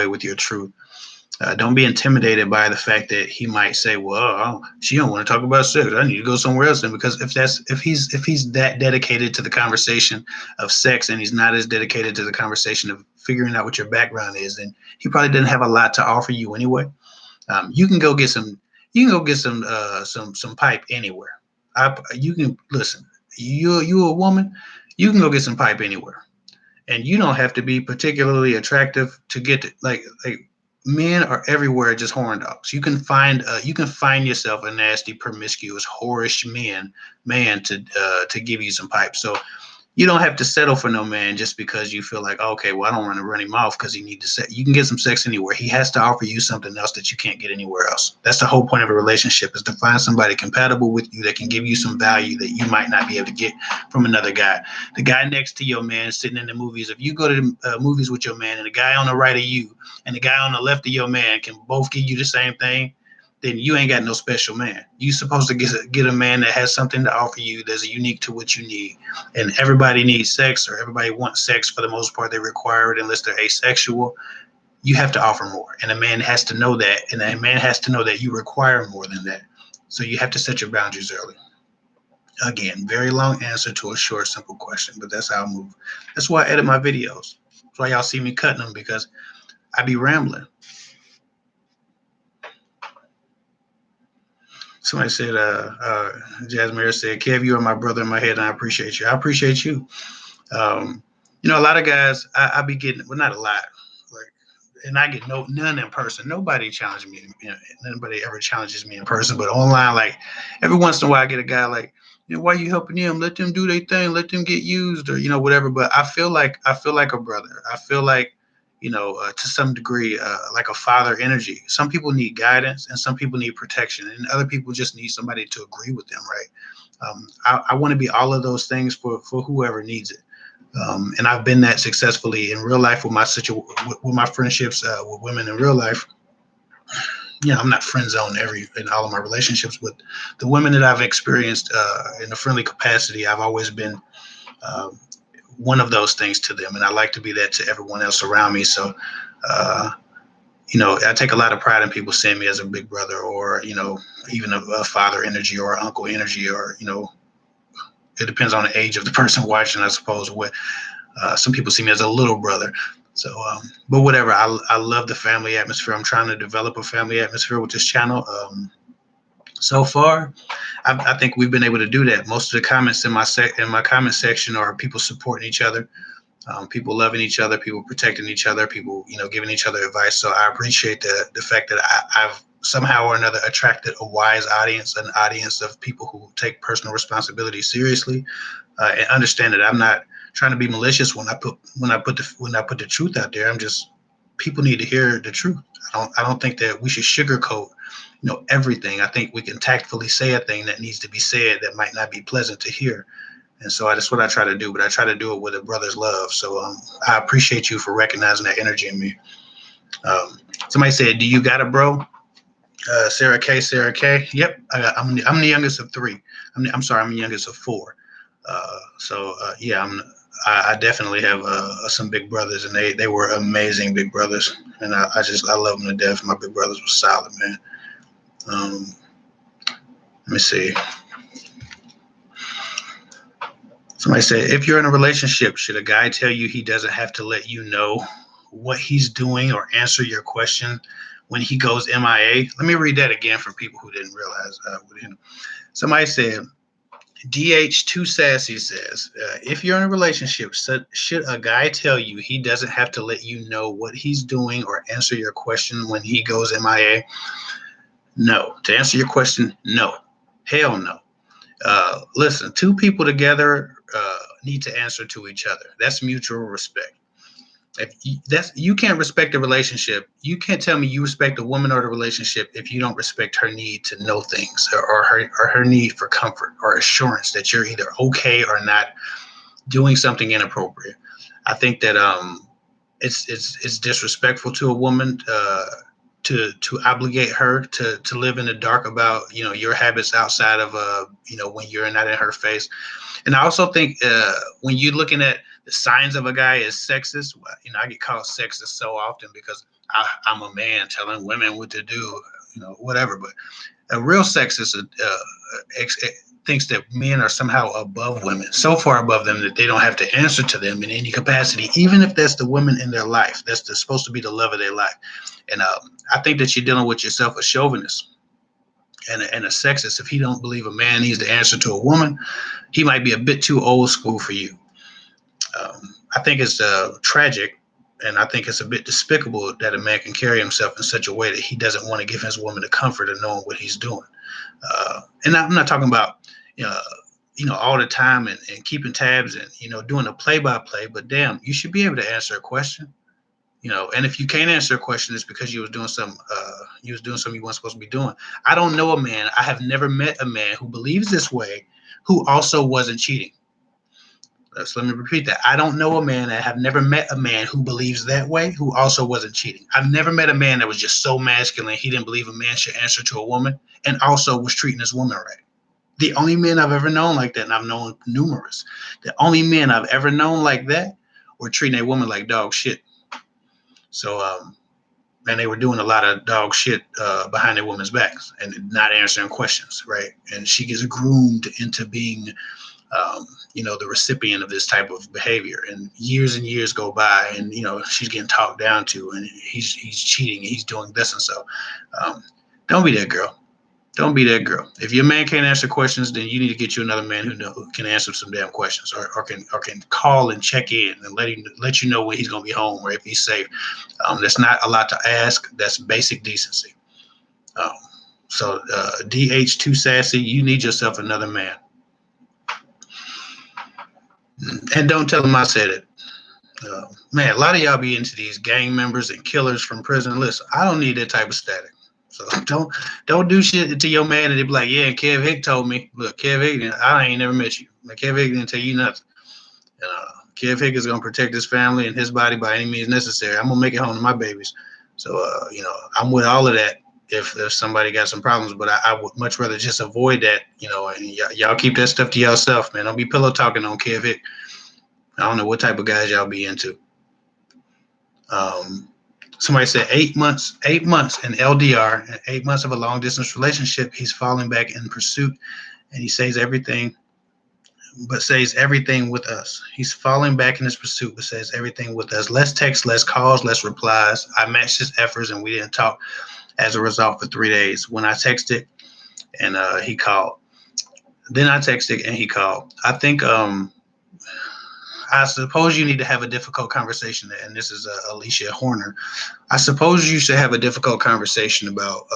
with your truth. Don't be intimidated by the fact that he might say, "Well, she don't want to talk about sex. I need to go somewhere else." And because if he's that dedicated to the conversation of sex, and he's not as dedicated to the conversation of figuring out what your background is, then he probably didn't have a lot to offer you anyway. You can go get some. You can go get some pipe anywhere. You can listen. You a woman. You can go get some pipe anywhere, and you don't have to be particularly attractive to get to, like men are everywhere, just horn dogs. You can find yourself a nasty, promiscuous, whorish man to give you some pipe. So you don't have to settle for no man just because you feel like, okay, well, I don't want to run him off because he needs to sex. You can get some sex anywhere. He has to offer you something else that you can't get anywhere else. That's the whole point of a relationship, is to find somebody compatible with you that can give you some value that you might not be able to get from another guy. The guy next to your man sitting in the movies, if you go to the movies with your man, and the guy on the right of you and the guy on the left of your man can both give you the same thing, then you ain't got no special man. You supposed to get a man that has something to offer you that's unique to what you need. And everybody needs sex, or everybody wants sex for the most part. They require it unless they're asexual. You have to offer more, and a man has to know that, and a man has to know that you require more than that. So you have to set your boundaries early. Again, very long answer to a short, simple question, but that's how I move. That's why I edit my videos. That's why y'all see me cutting them, because I be rambling. Somebody said, Jasmine said, Kev, you are my brother in my head, and I appreciate you. I appreciate you. A lot of guys, I be getting, well, not a lot, like, and I get none in person. Nobody challenged me. Nobody ever challenges me in person, but online, like, every once in a while, I get a guy like, why are you helping them? Let them do their thing. Let them get used, or whatever. But I feel like a brother. I feel like, to some degree, like a father energy. Some people need guidance, and some people need protection, and other people just need somebody to agree with them, right? I want to be all of those things for whoever needs it. And I've been that successfully in real life with my friendships with women in real life. I'm not friend zoned in all of my relationships, but the women that I've experienced in a friendly capacity, I've always been one of those things to them, and I like to be that to everyone else around me. So I take a lot of pride in people seeing me as a big brother, or even a father energy or uncle energy, or it depends on the age of the person watching, I suppose. What some people see me as a little brother. So, but whatever. I love the family atmosphere. I'm trying to develop a family atmosphere with this channel. So far, I think we've been able to do that. Most of the comments in my comment section are people supporting each other, people loving each other, people protecting each other, people giving each other advice. So I appreciate the fact that I've somehow or another attracted a wise audience, an audience of people who take personal responsibility seriously, and understand that I'm not trying to be malicious when I put the truth out there. I'm just, people need to hear the truth. I don't think that we should sugarcoat everything. I think we can tactfully say a thing that needs to be said that might not be pleasant to hear. And so that's what I try to do, but I try to do it with a brother's love. So I appreciate you for recognizing that energy in me. Somebody said, "Do you got a bro?" Sarah K. Yep, I'm the youngest of three. I'm sorry, I'm the youngest of four. Yeah, I definitely have some big brothers, and they were amazing big brothers, and I love them to death. My big brothers were solid, man. Let me see. Somebody said, if you're in a relationship, should a guy tell you he doesn't have to let you know what he's doing or answer your question when he goes MIA? Let me read that again for people who didn't realize. Somebody said, DH2 Sassy says, if you're in a relationship, should a guy tell you he doesn't have to let you know what he's doing or answer your question when he goes MIA? No. To answer your question, no. Hell no. Listen, two people together need to answer to each other. That's mutual respect. If you can't respect a relationship, you can't tell me you respect a woman or the relationship if you don't respect her need to know things, or her need for comfort or assurance that you're either okay or not doing something inappropriate. I think that it's disrespectful to a woman to obligate her to live in the dark about your habits outside of when you're not in her face. And I also think when you're looking at the signs of a guy as sexist, I get called sexist so often because I'm a man telling women what to do, whatever. But a real sexist thinks that men are somehow above women, so far above them that they don't have to answer to them in any capacity, even if that's the woman in their life. That's supposed to be the love of their life. And I think that you're dealing with yourself a chauvinist and a sexist. If he don't believe a man needs to answer to a woman, he might be a bit too old school for you. I think it's tragic, and I think it's a bit despicable that a man can carry himself in such a way that he doesn't want to give his woman the comfort of knowing what he's doing. And I'm not talking about all the time and keeping tabs and doing a play-by-play, but damn, you should be able to answer a question. And if you can't answer a question, it's because you was doing something you weren't supposed to be doing. I don't know a man. I have never met a man who believes this way who also wasn't cheating. So let me repeat that. I don't know a man. I have never met a man who believes that way who also wasn't cheating. I've never met a man that was just so masculine he didn't believe a man should answer to a woman and also was treating his woman right. The only men I've ever known like that, and I've known numerous, the only men I've ever known like that were treating a woman like dog shit. So, and they were doing a lot of dog shit behind their women's backs and not answering questions, right? And she gets groomed into being the recipient of this type of behavior, and years go by, and she's getting talked down to, and he's cheating, and he's doing this, and so don't be that girl. Don't be that girl. If your man can't answer questions, then you need to get you another man who can answer some damn questions, or can call and check in and let you know when he's gonna be home or if he's safe. That's not a lot to ask. That's basic decency. So DH2 Sassy, you need yourself another man. And don't tell him I said it. Man, a lot of y'all be into these gang members and killers from prison. Listen, I don't need that type of static. So don't do shit to your man and they be like, yeah, Kev Hick told me. Look, Kev Hick, I ain't never met you. Kev Hick didn't tell you nothing. Kev Hick is gonna protect his family and his body by any means necessary. I'm gonna make it home to my babies. So I'm with all of that. If somebody got some problems, but I would much rather just avoid that, and y'all keep that stuff to yourself, man. Don't be pillow talking on Kev Hick. I don't know what type of guys y'all be into. Somebody said 8 months, 8 months in LDR, and 8 months of a long distance relationship. He's falling back in pursuit, and he says everything, but says everything with us. He's falling back in his pursuit, but says everything with us. Less text, less calls, less replies. I matched his efforts, and we didn't talk as a result for 3 days. When I texted, and he called. Then I texted, and he called. I suppose you need to have a difficult conversation, and this is Alicia Horner. I suppose you should have a difficult conversation about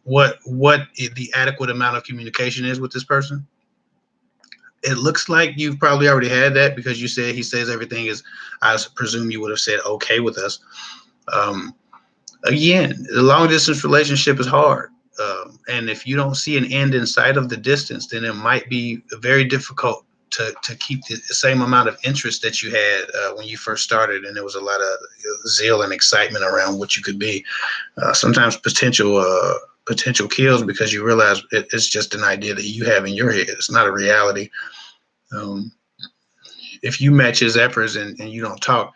what the adequate amount of communication is with this person. It looks like you've probably already had that because you said he says everything is. I presume you would have said okay with us. Um, Again, the long distance relationship is hard. And if you don't see an end in sight of the distance, then it might be very difficult to keep the same amount of interest that you had when you first started. And there was a lot of zeal and excitement around what you could be. Sometimes potential kills because you realize it's just an idea that you have in your head. It's not a reality. Um, if you match his efforts and you don't talk,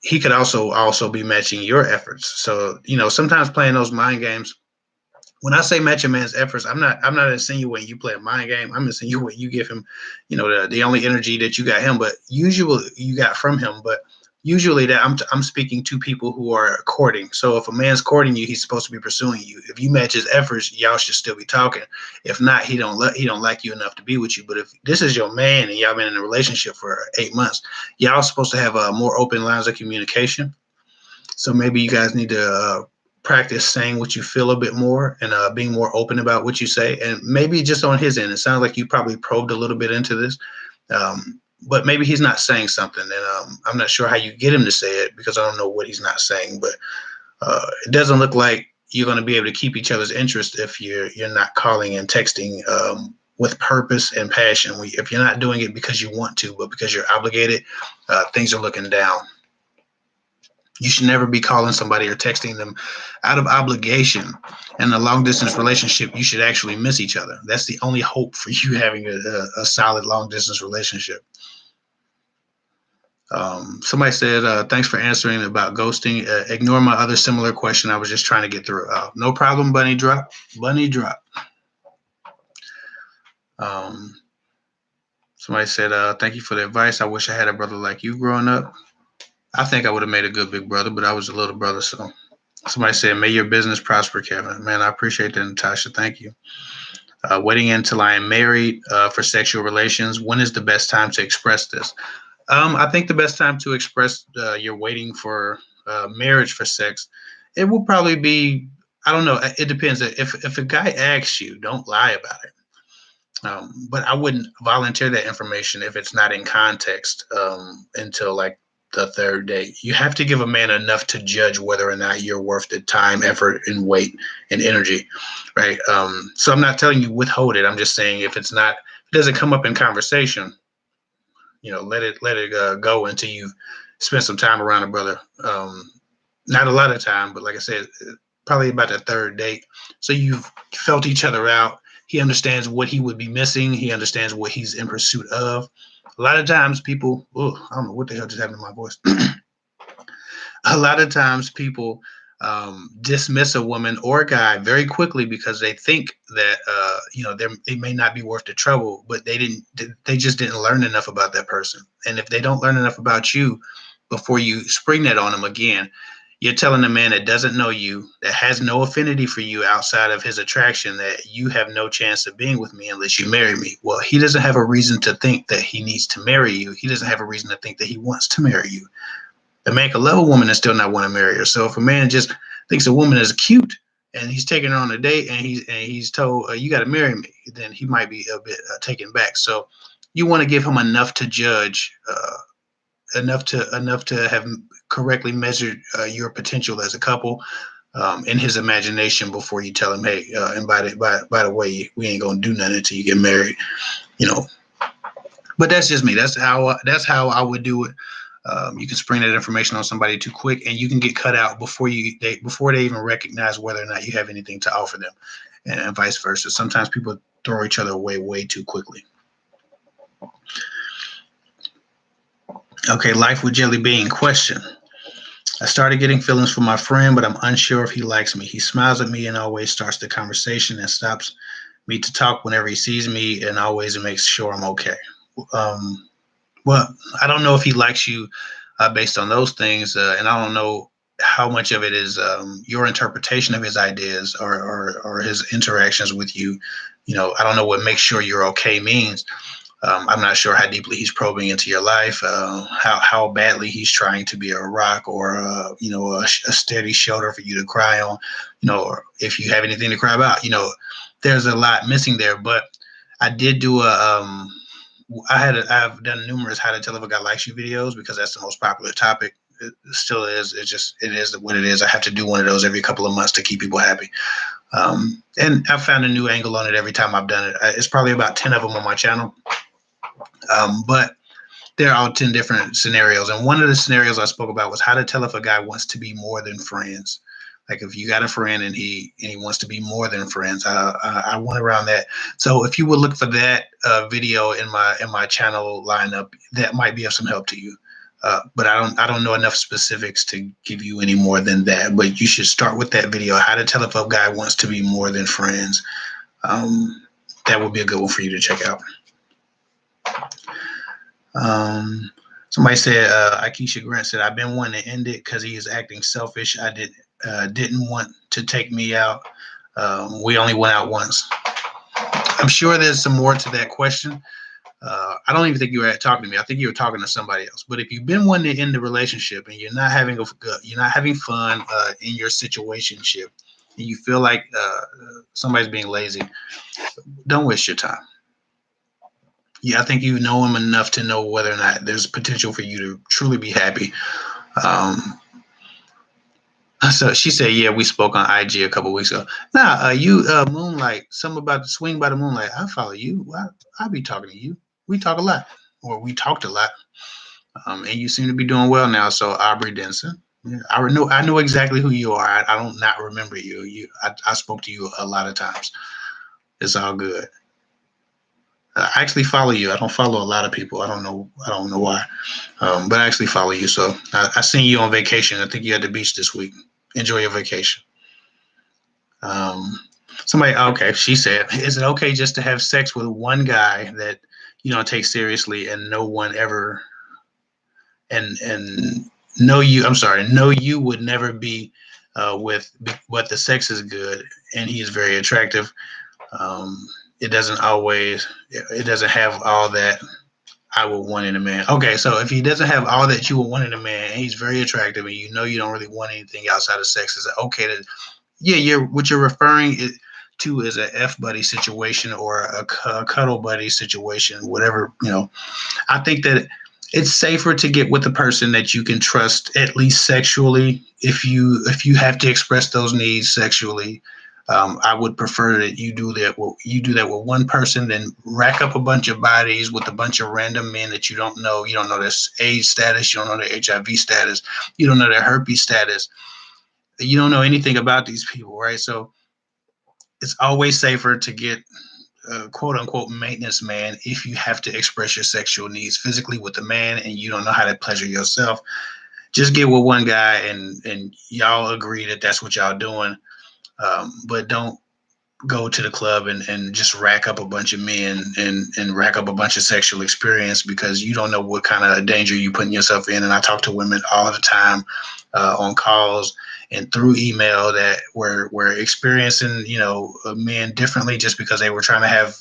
he could also be matching your efforts. So sometimes playing those mind games. When I say match a man's efforts, I'm not insinuating you play a mind game. I'm insinuating you give him, the only energy that you got him, but usually you got from him. But usually that I'm speaking to people who are courting. So if a man's courting you, he's supposed to be pursuing you. If you match his efforts, y'all should still be talking. If not, he don't like you enough to be with you. But if this is your man and y'all been in a relationship for 8 months, y'all supposed to have more open lines of communication. So maybe you guys need to practice saying what you feel a bit more and being more open about what you say. And maybe just on his end, it sounds like you probably probed a little bit into this. But maybe he's not saying something, and I'm not sure how you get him to say it because I don't know what he's not saying. But it doesn't look like you're going to be able to keep each other's interest if you're not calling and texting with purpose and passion. If you're not doing it because you want to, but because you're obligated, things are looking down. You should never be calling somebody or texting them out of obligation. In a long distance relationship, you should actually miss each other. That's the only hope for you having a solid long distance relationship. Somebody said, thanks for answering about ghosting. Ignore my other similar question. I was just trying to get through. No problem, Bunny Drop. Bunny Drop. Somebody said, thank you for the advice. I wish I had a brother like you growing up. I think I would have made a good big brother, but I was a little brother. So somebody said, may your business prosper, Kevin. Man, I appreciate that, Natasha. Thank you. Waiting until I am married for sexual relations. When is the best time to express this? I think the best time to express you're waiting for marriage for sex, it will probably be, I don't know. It depends. If a guy asks you, don't lie about it. But I wouldn't volunteer that information if it's not in context until like the third date. You have to give a man enough to judge whether or not you're worth the time, effort, and weight and energy, right? So I'm not telling you withhold it. I'm just saying if it doesn't come up in conversation, let it go until you've spent some time around a brother. Not a lot of time, but like I said, probably about the third date. So you've felt each other out. He understands what he would be missing. He understands what he's in pursuit of. A lot of times people, I don't know what the hell just happened to my voice. A lot of times people dismiss a woman or a guy very quickly because they think that they may not be worth the trouble, but they just didn't learn enough about that person. And if they don't learn enough about you before you spring that on them again, you're telling a man that doesn't know you, that has no affinity for you outside of his attraction, that you have no chance of being with me unless you marry me. Well, he doesn't have a reason to think that he needs to marry you. He doesn't have a reason to think that he wants to marry you. A man can love a woman and still not want to marry her. So if a man just thinks a woman is cute and he's taking her on a date and he's told you got to marry me, then he might be a bit taken back. So you want to give him enough to judge, enough to have correctly measured your potential as a couple in his imagination before you tell him, hey, and by the way, we ain't gonna do nothing until you get married, But that's just me. That's how I would do it. You can spring that information on somebody too quick, and you can get cut out before they even recognize whether or not you have anything to offer them, and vice versa. Sometimes people throw each other away way too quickly. Okay, life with Jelly Bean question. I started getting feelings for my friend, but I'm unsure if he likes me. He smiles at me and always starts the conversation and stops me to talk whenever he sees me and always makes sure I'm okay. Um, well, I don't know if he likes you based on those things, and I don't know how much of it is your interpretation of his ideas or his interactions with you. I don't know what makes sure you're okay means. I'm not sure how deeply he's probing into your life, how badly he's trying to be a rock or a steady shoulder for you to cry on, or if you have anything to cry about. There's a lot missing there. But I did do I've done numerous how to tell if a guy likes you videos because that's the most popular topic. It still is. It is what it is. I have to do one of those every couple of months to keep people happy. And I've found a new angle on it every time I've done it. It's probably about 10 of them on my channel. But they're all 10 different scenarios. And one of the scenarios I spoke about was how to tell if a guy wants to be more than friends. Like if you got a friend and he wants to be more than friends, I went around that. So if you would look for that video in my channel lineup, that might be of some help to you. But I don't know enough specifics to give you any more than that. But you should start with that video, how to tell if a guy wants to be more than friends. That would be a good one for you to check out. Somebody said, Akeisha Grant said, I've been wanting to end it because he is acting selfish. I didn't want to take me out. We only went out once. I'm sure there's some more to that question. I don't even think you were talking to me. I think you were talking to somebody else. But if you've been wanting to end the relationship and you're not having fun in your situationship, and you feel like somebody's being lazy, don't waste your time. Yeah, I think you know him enough to know whether or not there's potential for you to truly be happy. So she said, yeah, we spoke on IG a couple weeks ago. Nah, you Moonlight, something about the swing by the moonlight. I follow you. I'll be talking to you. We talk a lot, or we talked a lot. And you seem to be doing well now. So Aubrey Denson, yeah, I know exactly who you are. I don't not remember you. I spoke to you a lot of times. It's all good. I actually follow you. I don't follow a lot of people. I don't know why, but I actually follow you. So I seen you on vacation. I think you at the beach this week. Enjoy your vacation. Somebody, okay, she said, is it okay just to have sex with one guy that you don't take seriously and no one ever, and know you, I'm sorry, know you would never be with, but the sex is good and he is very attractive. It doesn't have all that I would want in a man. Okay, so if he doesn't have all that you would want in a man and he's very attractive and you know you don't really want anything outside of sex, is it okay to, yeah, what you're referring to is a F buddy situation or a cuddle buddy situation, whatever, I think that it's safer to get with a person that you can trust at least sexually. If you have to express those needs sexually, I would prefer that you do that. You do that with one person, then rack up a bunch of bodies with a bunch of random men that you don't know. You don't know their AIDS status. You don't know their HIV status. You don't know their herpes status. You don't know anything about these people, right? So it's always safer to get a quote unquote maintenance man if you have to express your sexual needs physically with a man and you don't know how to pleasure yourself. Just get with one guy and y'all agree that that's what y'all doing. But don't go to the club and just rack up a bunch of men and rack up a bunch of sexual experience because you don't know what kind of danger you're putting yourself in. And I talk to women all the time on calls and through email that we're experiencing, men differently just because they were trying to have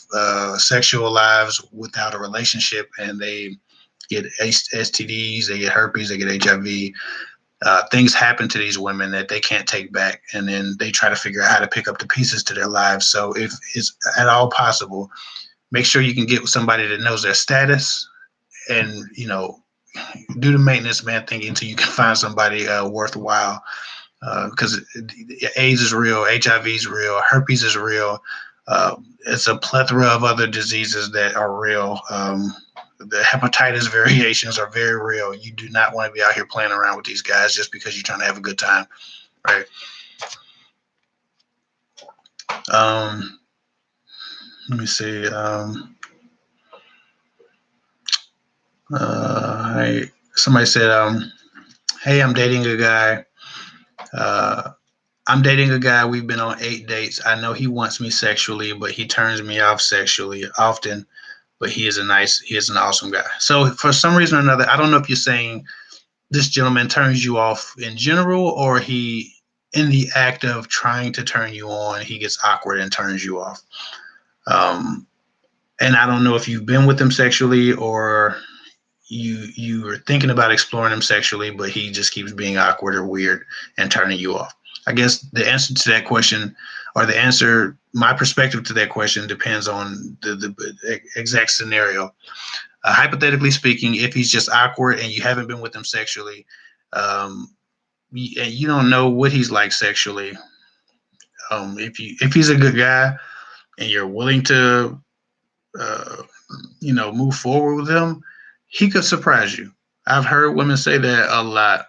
sexual lives without a relationship, and they get STDs, they get herpes, they get HIV. Things happen to these women that they can't take back, and then they try to figure out how to pick up the pieces to their lives. So if it's at all possible, make sure you can get with somebody that knows their status and, do the maintenance man thing until you can find somebody worthwhile. Because AIDS is real, HIV is real, herpes is real. It's a plethora of other diseases that are real. The hepatitis variations are very real. You do not want to be out here playing around with these guys just because you're trying to have a good time, right? Let me see. Somebody said, hey, I'm dating a guy. Uh, I'm dating a guy. We've been on 8 dates. I know he wants me sexually, but he turns me off sexually often. But he is an awesome guy. So for some reason or another, I don't know if you're saying this gentleman turns you off in general, or he, in the act of trying to turn you on, he gets awkward and turns you off. Um, and I don't know if you've been with him sexually, or you are thinking about exploring him sexually, but he just keeps being awkward or weird and turning you off. I guess the answer to that question, or the answer, my perspective to that question, depends on the exact scenario. Hypothetically speaking, if he's just awkward and you haven't been with him sexually, um, and you don't know what he's like sexually, if he's a good guy and you're willing to uh, move forward with him, he could surprise you. I've heard women say that a lot.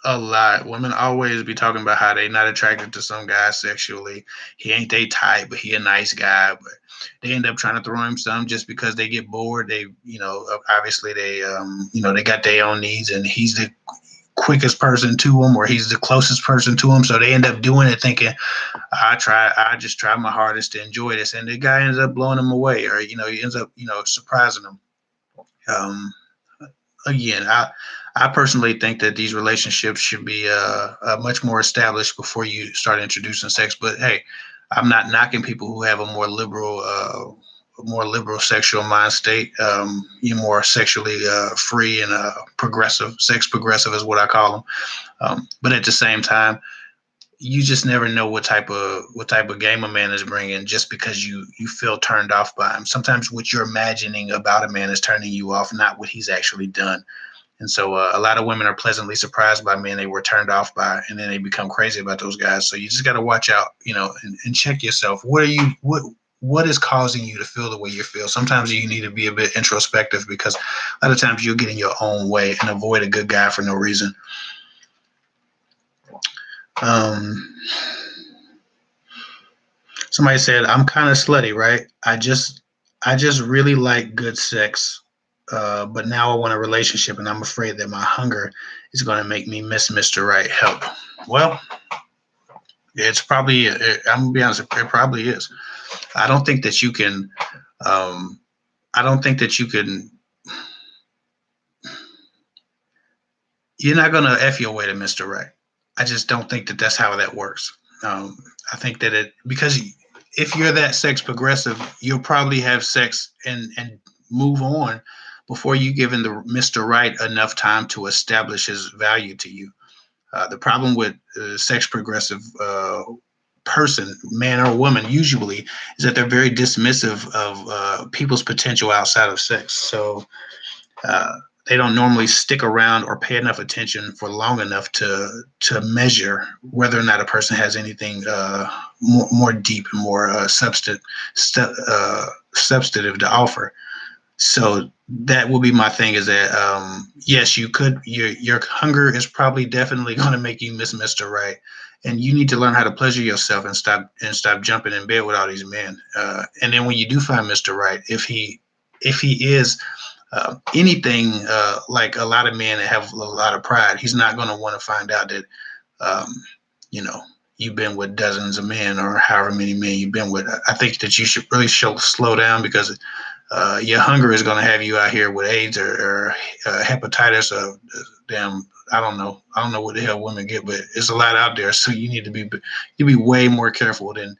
A lot. Women always be talking about how they not attracted to some guy sexually. He ain't they type, but he a nice guy. But they end up trying to throw him some just because they get bored. They, obviously they got their own needs, and he's the quickest person to them, or he's the closest person to them. So they end up doing it thinking, I just try my hardest to enjoy this. And the guy ends up blowing them away, or, he ends up, surprising them. Um, Again, I personally think that these relationships should be much more established before you start introducing sex. But hey, I'm not knocking people who have a more liberal sexual mind state. More sexually free and progressive. Sex progressive is what I call them. But at the same time, you just never know what type of game a man is bringing just because you feel turned off by him. Sometimes what you're imagining about a man is turning you off, not what he's actually done. And so a lot of women are pleasantly surprised by men they were turned off by, and then they become crazy about those guys. So you just got to watch out, and check yourself. What is causing you to feel the way you feel? Sometimes you need to be a bit introspective, because a lot of times you'll get in your own way and avoid a good guy for no reason. Um, Somebody said, I'm kind of slutty, right? I just really like good sex. But now I want a relationship, and I'm afraid that my hunger is going to make me miss Mr. Right. Help. Well, it's probably, I'm going to be honest, it probably is. I don't think that you can, um, I don't think that you can, you're not going to F your way to Mr. Right. I just don't think that that's how that works. I think that because if you're that sex progressive, you'll probably have sex and move on before you given the Mr. Right enough time to establish his value to you. The problem with sex progressive person, man or woman, usually is that they're very dismissive of people's potential outside of sex. So uh, they don't normally stick around or pay enough attention for long enough to measure whether or not a person has anything more deep and more substantive to offer. So that will be my thing, is that yes, you could, your hunger is probably definitely going to make you miss Mr. Right, and you need to learn how to pleasure yourself and stop jumping in bed with all these men. And then when you do find Mr. Right, if he is anything like a lot of men that have a lot of pride, he's not going to want to find out that um, you know you've been with dozens of men, or however many men you've been with. I think that you should really slow down, because your hunger is going to have you out here with AIDS or hepatitis or damn, I don't know what the hell women get, but it's a lot out there. So you need to be way more careful than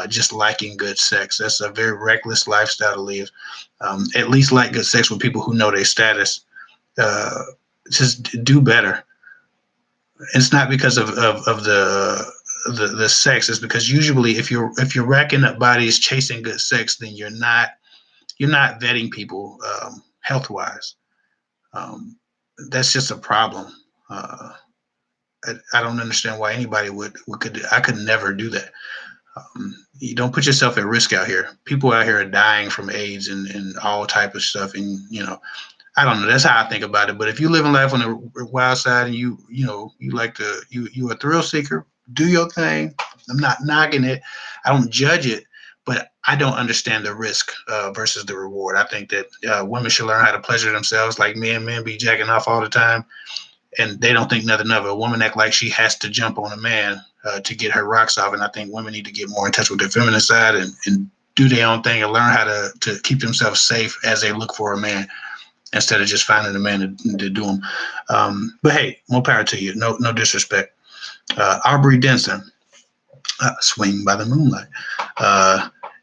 just liking good sex. That's a very reckless lifestyle to live. At least like good sex with people who know their status. Uh, just do better. It's not because of the sex. It's because usually if you're racking up bodies chasing good sex, then you're not vetting people health wise. Um, that's just a problem. Uh, I don't understand why anybody could. I could never do that. You don't put yourself at risk out here. People out here are dying from AIDS and all type of stuff. And I don't know. That's how I think about it. But if you live in life on the wild side, and you like to you a thrill seeker, do your thing. I'm not knocking it. I don't judge it, but I don't understand the risk versus the reward. I think that women should learn how to pleasure themselves. Like men be jacking off all the time. and they don't think nothing of it. A woman act like she has to jump on a man to get her rocks off, and I think women need to get more in touch with their feminine side and do their own thing and learn how to keep themselves safe as they look for a man instead of just finding a man to do them. But hey, more power to you. No disrespect. Aubrey Denson, Swing by the Moonlight.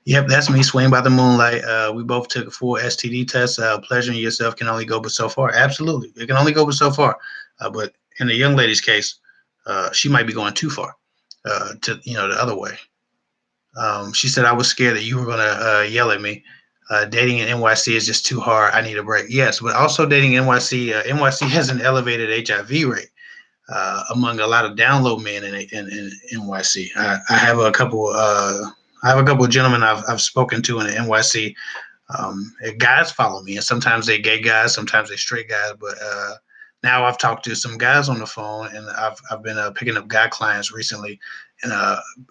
Yep, that's me, Swing by the Moonlight. We both took a full STD test. Pleasuring yourself can only go but so far. Absolutely. It can only go but so far. But in the young lady's case, she might be going too far to, the other way. She said, I was scared that you were going to yell at me. Dating in NYC is just too hard. I need a break. Yes, but also dating NYC. NYC has an elevated HIV rate among a lot of down low men in NYC. I have a couple. I have a couple of gentlemen I've spoken to in the NYC. Guys follow me, and sometimes they gay guys, sometimes they straight guys. But now I've talked to some guys on the phone, and I've been picking up guy clients recently. And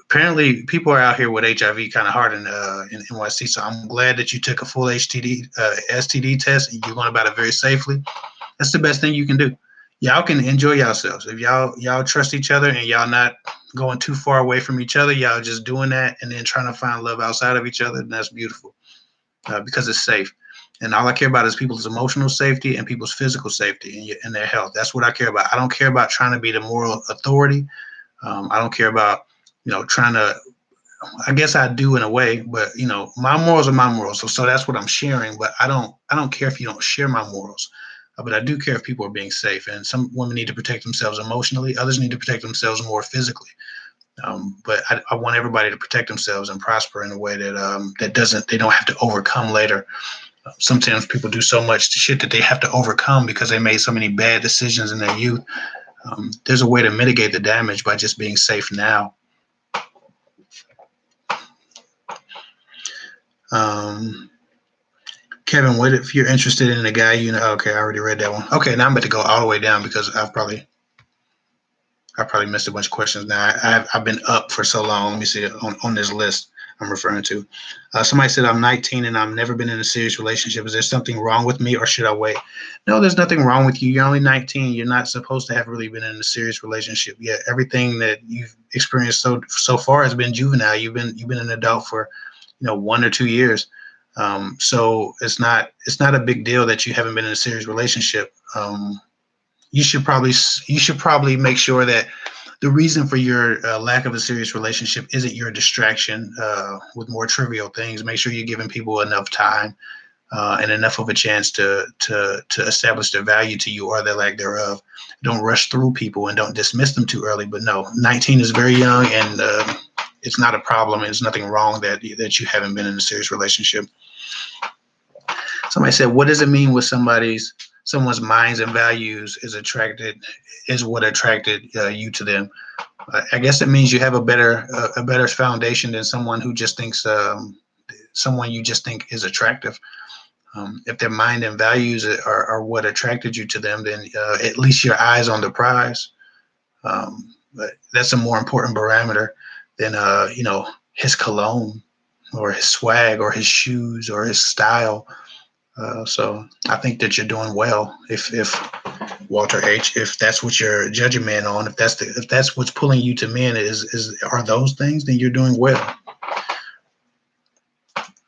apparently, people are out here with HIV kind of hard in NYC. So I'm glad that you took a full STD test and you're going about it very safely. That's the best thing you can do. Y'all can enjoy yourselves. If y'all trust each other and y'all not going too far away from each other, y'all just doing that and then trying to find love outside of each other, and that's beautiful because it's safe. And all I care about is people's emotional safety and people's physical safety and their health. That's what I care about. I don't care about trying to be the moral authority. I don't care about, trying to, I guess I do in a way, but my morals are my morals. So that's what I'm sharing. But I don't care if you don't share my morals. But I do care if people are being safe. And some women need to protect themselves emotionally. Others need to protect themselves more physically. But I want everybody to protect themselves and prosper in a way that they don't have to overcome later. Sometimes people do so much shit that they have to overcome because they made so many bad decisions in their youth. There's a way to mitigate the damage by just being safe now. Kevin, what if you're interested in a guy okay, I already read that one. Okay, now I'm about to go all the way down because I probably missed a bunch of questions. Now I've been up for so long. Let me see on this list I'm referring to. Somebody said I'm 19 and I've never been in a serious relationship. Is there something wrong with me or should I wait? No, there's nothing wrong with you. You're only 19. You're not supposed to have really been in a serious relationship yet. Everything that you've experienced so far has been juvenile. You've been an adult for 1 or 2 years. So it's not a big deal that you haven't been in a serious relationship. You should probably make sure that the reason for your lack of a serious relationship isn't your distraction with more trivial things. Make sure you're giving people enough time and enough of a chance to establish their value to you or their lack thereof. Don't rush through people and don't dismiss them too early. But no, 19 is very young, and it's not a problem. There's nothing wrong that you haven't been in a serious relationship. Somebody said, what does it mean with someone's minds and values is what attracted you to them? I guess it means you have a better foundation than someone who just thinks someone you just think is attractive. If their mind and values are what attracted you to them, then at least your eyes on the prize. But that's a more important parameter than his cologne or his swag or his shoes or his style. So I think that you're doing well. If Walter H, if that's what you're judging men on, if that's what's pulling you to men are those things, then you're doing well.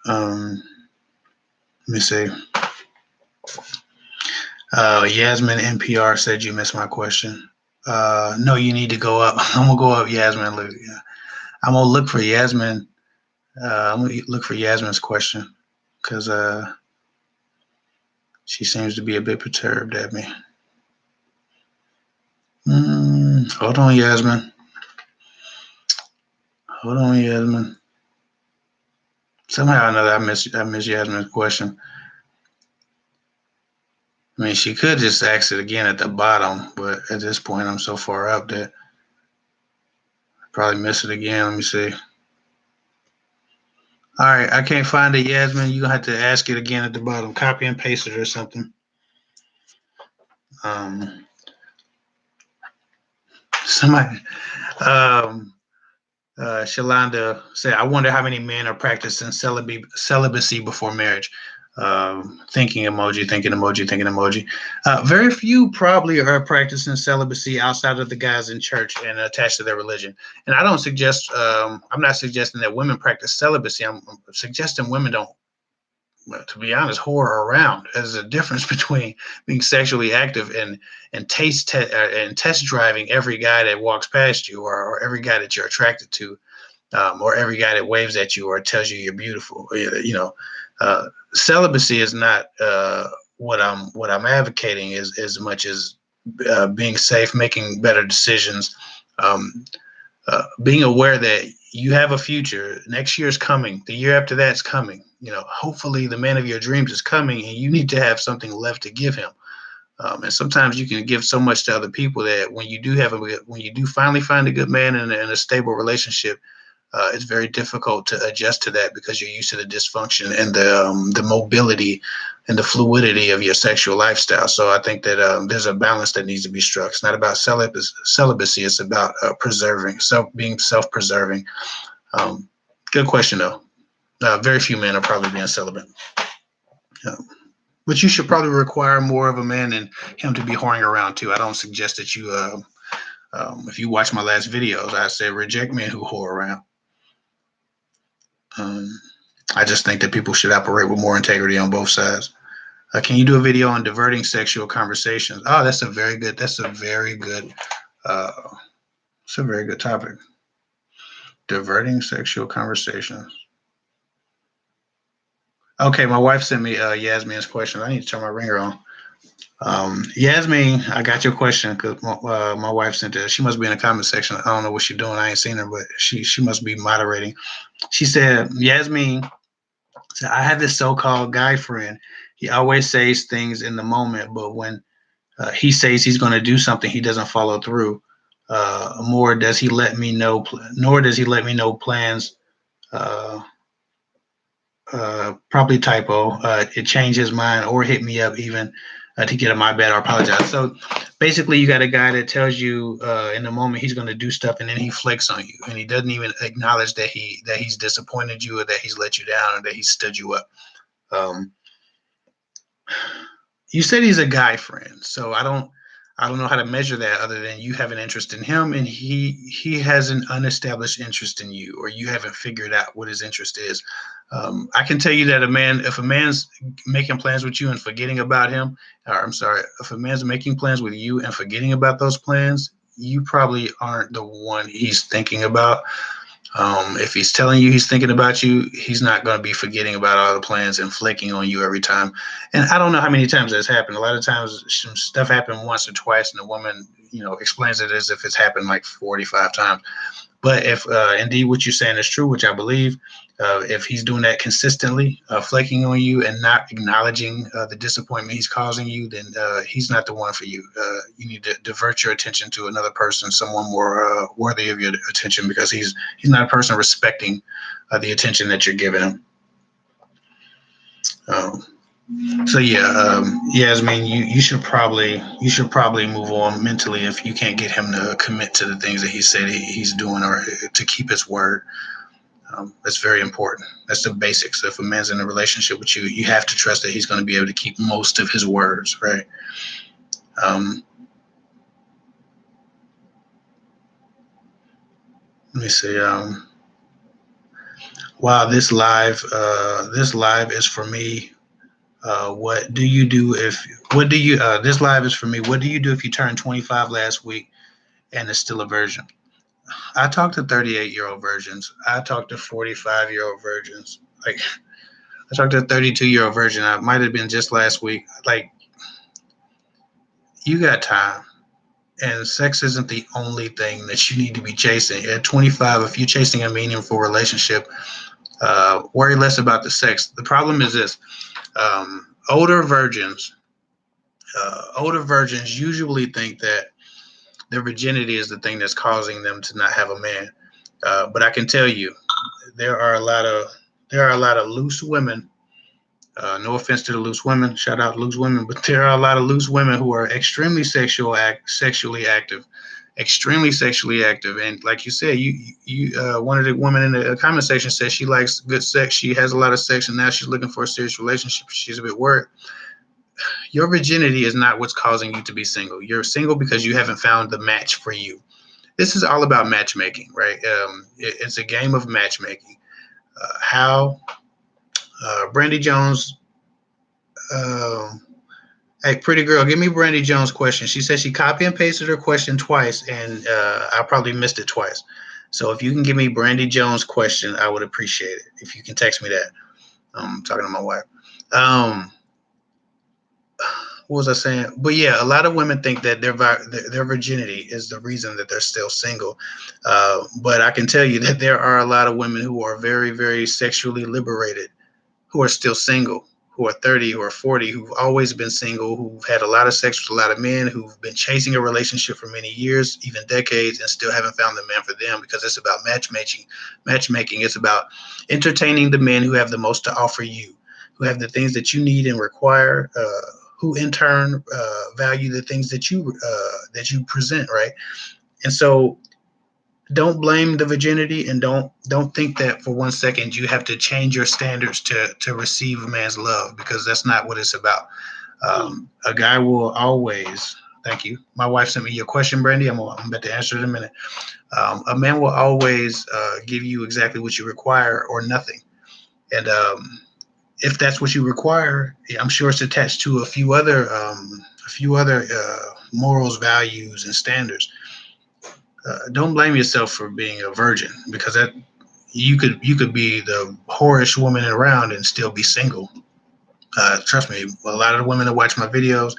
Let me see. Yasmin NPR said you missed my question. No, you need to go up. I'm gonna go up, Yasmin. I'm gonna look for Yasmin. I'm gonna look for Yasmin's question because she seems to be a bit perturbed at me. Hold on, Yasmin. Somehow or another, I miss Yasmin's question. I mean, she could just ask it again at the bottom, but at this point, I'm so far up that I probably miss it again. Let me see. All right, I can't find it, Yasmin. You're going to have to ask it again at the bottom. Copy and paste it or something. Somebody, Shalonda said, I wonder how many men are practicing celibacy before marriage. Thinking emoji, thinking emoji, thinking emoji. Very few probably are practicing celibacy outside of the guys in church and attached to their religion. And I don't suggest, I'm not suggesting that women practice celibacy. I'm suggesting women don't, to be honest, whore around. There's a difference between being sexually active and and test driving every guy that walks past you, or every guy that you're attracted to, or every guy that waves at you or tells you you're beautiful. Celibacy is not what I'm advocating is as much as being safe, making better decisions, um, being aware that you have a future. Next year is coming. The year after that's coming. Hopefully the man of your dreams is coming, and you need to have something left to give him. And sometimes you can give so much to other people that when you do finally find a good man in a stable relationship, it's very difficult to adjust to that because you're used to the dysfunction and the mobility and the fluidity of your sexual lifestyle. So I think that there's a balance that needs to be struck. It's not about celibacy. It's about being self-preserving. Good question, though. Very few men are probably being celibate. But you should probably require more of a man than him to be whoring around too. I don't suggest that you, if you watch my last videos, I said reject men who whore around. I just think that people should operate with more integrity on both sides. Can you do a video on diverting sexual conversations? Oh, that's a very good. That's a very good. It's a very good topic. Diverting sexual conversations. Okay, my wife sent me Yasmin's question. I need to turn my ringer on. Yasmin, I got your question because my wife sent it. She must be in the comment section. I don't know what she's doing. I ain't seen her, but she must be moderating. She said, Yasmin, so I have this so-called guy friend. He always says things in the moment, but when he says he's going to do something, he doesn't follow through. Nor does he let me know plans. Uh, Probably typo. It changed his mind or hit me up even to get on my bed or apologize. So basically, you got a guy that tells you in the moment he's going to do stuff, and then he flicks on you, and he doesn't even acknowledge that he's disappointed you, or that he's let you down, or that he stood you up. You said he's a guy friend, so I don't know how to measure that other than you have an interest in him and he has an unestablished interest in you, or you haven't figured out what his interest is. I can tell you that if a man's making plans with you and forgetting about him, or I'm sorry, if a man's making plans with you and forgetting about those plans, you probably aren't the one he's thinking about. If he's telling you he's thinking about you, he's not going to be forgetting about all the plans and flaking on you every time. And I don't know how many times that's happened. A lot of times some stuff happened once or twice, and the woman, explains it as if it's happened like 45 times. But if indeed what you're saying is true, which I believe, if he's doing that consistently, flaking on you and not acknowledging the disappointment he's causing you, then he's not the one for you. You need to divert your attention to another person, someone more worthy of your attention, because he's not a person respecting the attention that you're giving him. So yeah, Yasmin, you should probably move on mentally if you can't get him to commit to the things that he said he's doing, or to keep his word. That's very important. That's the basics. If a man's in a relationship with you, you have to trust that he's going to be able to keep most of his words, right? Let me see. Wow, this live is for me. What do you do if? What do you? This live is for me. What do you do if you turned 25 last week and is still a virgin? I talked to 38-year-old virgins. I talked to 45-year-old virgins. Like, I talked to a 32-year-old virgin. I might have been just last week. Like, you got time. And sex isn't the only thing that you need to be chasing. At 25, if you're chasing a meaningful relationship, worry less about the sex. The problem is this. Older virgins usually think that their virginity is the thing that's causing them to not have a man. But I can tell you, there are a lot of loose women. No offense to the loose women, shout out loose women, but there are a lot of loose women who are extremely sexually active, extremely sexually active. And like you said, one of the women in the comment section says she likes good sex. She has a lot of sex, and now she's looking for a serious relationship. She's a bit worried. Your virginity is not what's causing you to be single. You're single because you haven't found the match for you. This is all about matchmaking, right? It's a game of matchmaking. How Brandy Jones, uh, hey, pretty girl, give me Brandy Jones' question. She said she copy and pasted her question twice, and I probably missed it twice. So if you can give me Brandy Jones' question, I would appreciate it. If you can text me that. I'm talking to my wife. Um, what was I saying? But yeah, a lot of women think that their virginity is the reason that they're still single. But I can tell you that there are a lot of women who are very, very sexually liberated who are still single, who are 30 or 40, who've always been single, who've had a lot of sex with a lot of men, who've been chasing a relationship for many years, even decades, and still haven't found the man for them, because it's about matchmaking. Matchmaking. It's about entertaining the men who have the most to offer you, who have the things that you need and require, who in turn value the things that you present, right? And so don't blame the virginity, and don't think that for 1 second you have to change your standards to receive a man's love, because that's not what it's about. A guy will always, thank you, my wife sent me your question, Brandy. I'm about to answer it in a minute. A man will always give you exactly what you require or nothing. And if that's what you require, I'm sure it's attached to a few other morals, values, and standards. Don't blame yourself for being a virgin, because that you could be the whorish woman around and still be single. Trust me, a lot of the women that watch my videos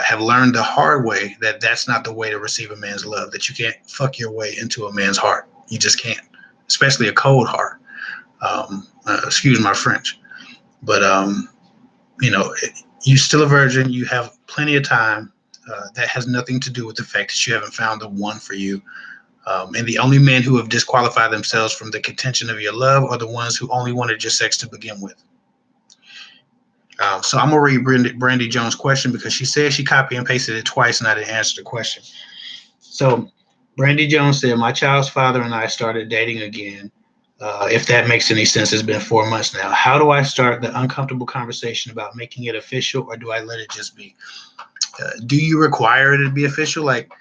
have learned the hard way that that's not the way to receive a man's love. That you can't fuck your way into a man's heart. You just can't, especially a cold heart. Excuse my French, but you're still a virgin. You have plenty of time. That has nothing to do with the fact that you haven't found the one for you. And the only men who have disqualified themselves from the contention of your love are the ones who only wanted your sex to begin with. So I'm gonna read Brandy Jones' question, because she said she copied and pasted it twice and I didn't answer the question. So Brandy Jones said, "My child's father and I started dating again. If that makes any sense, it's been 4 months now. How do I start the uncomfortable conversation about making it official, or do I let it just be? Do you require it to be official? Like,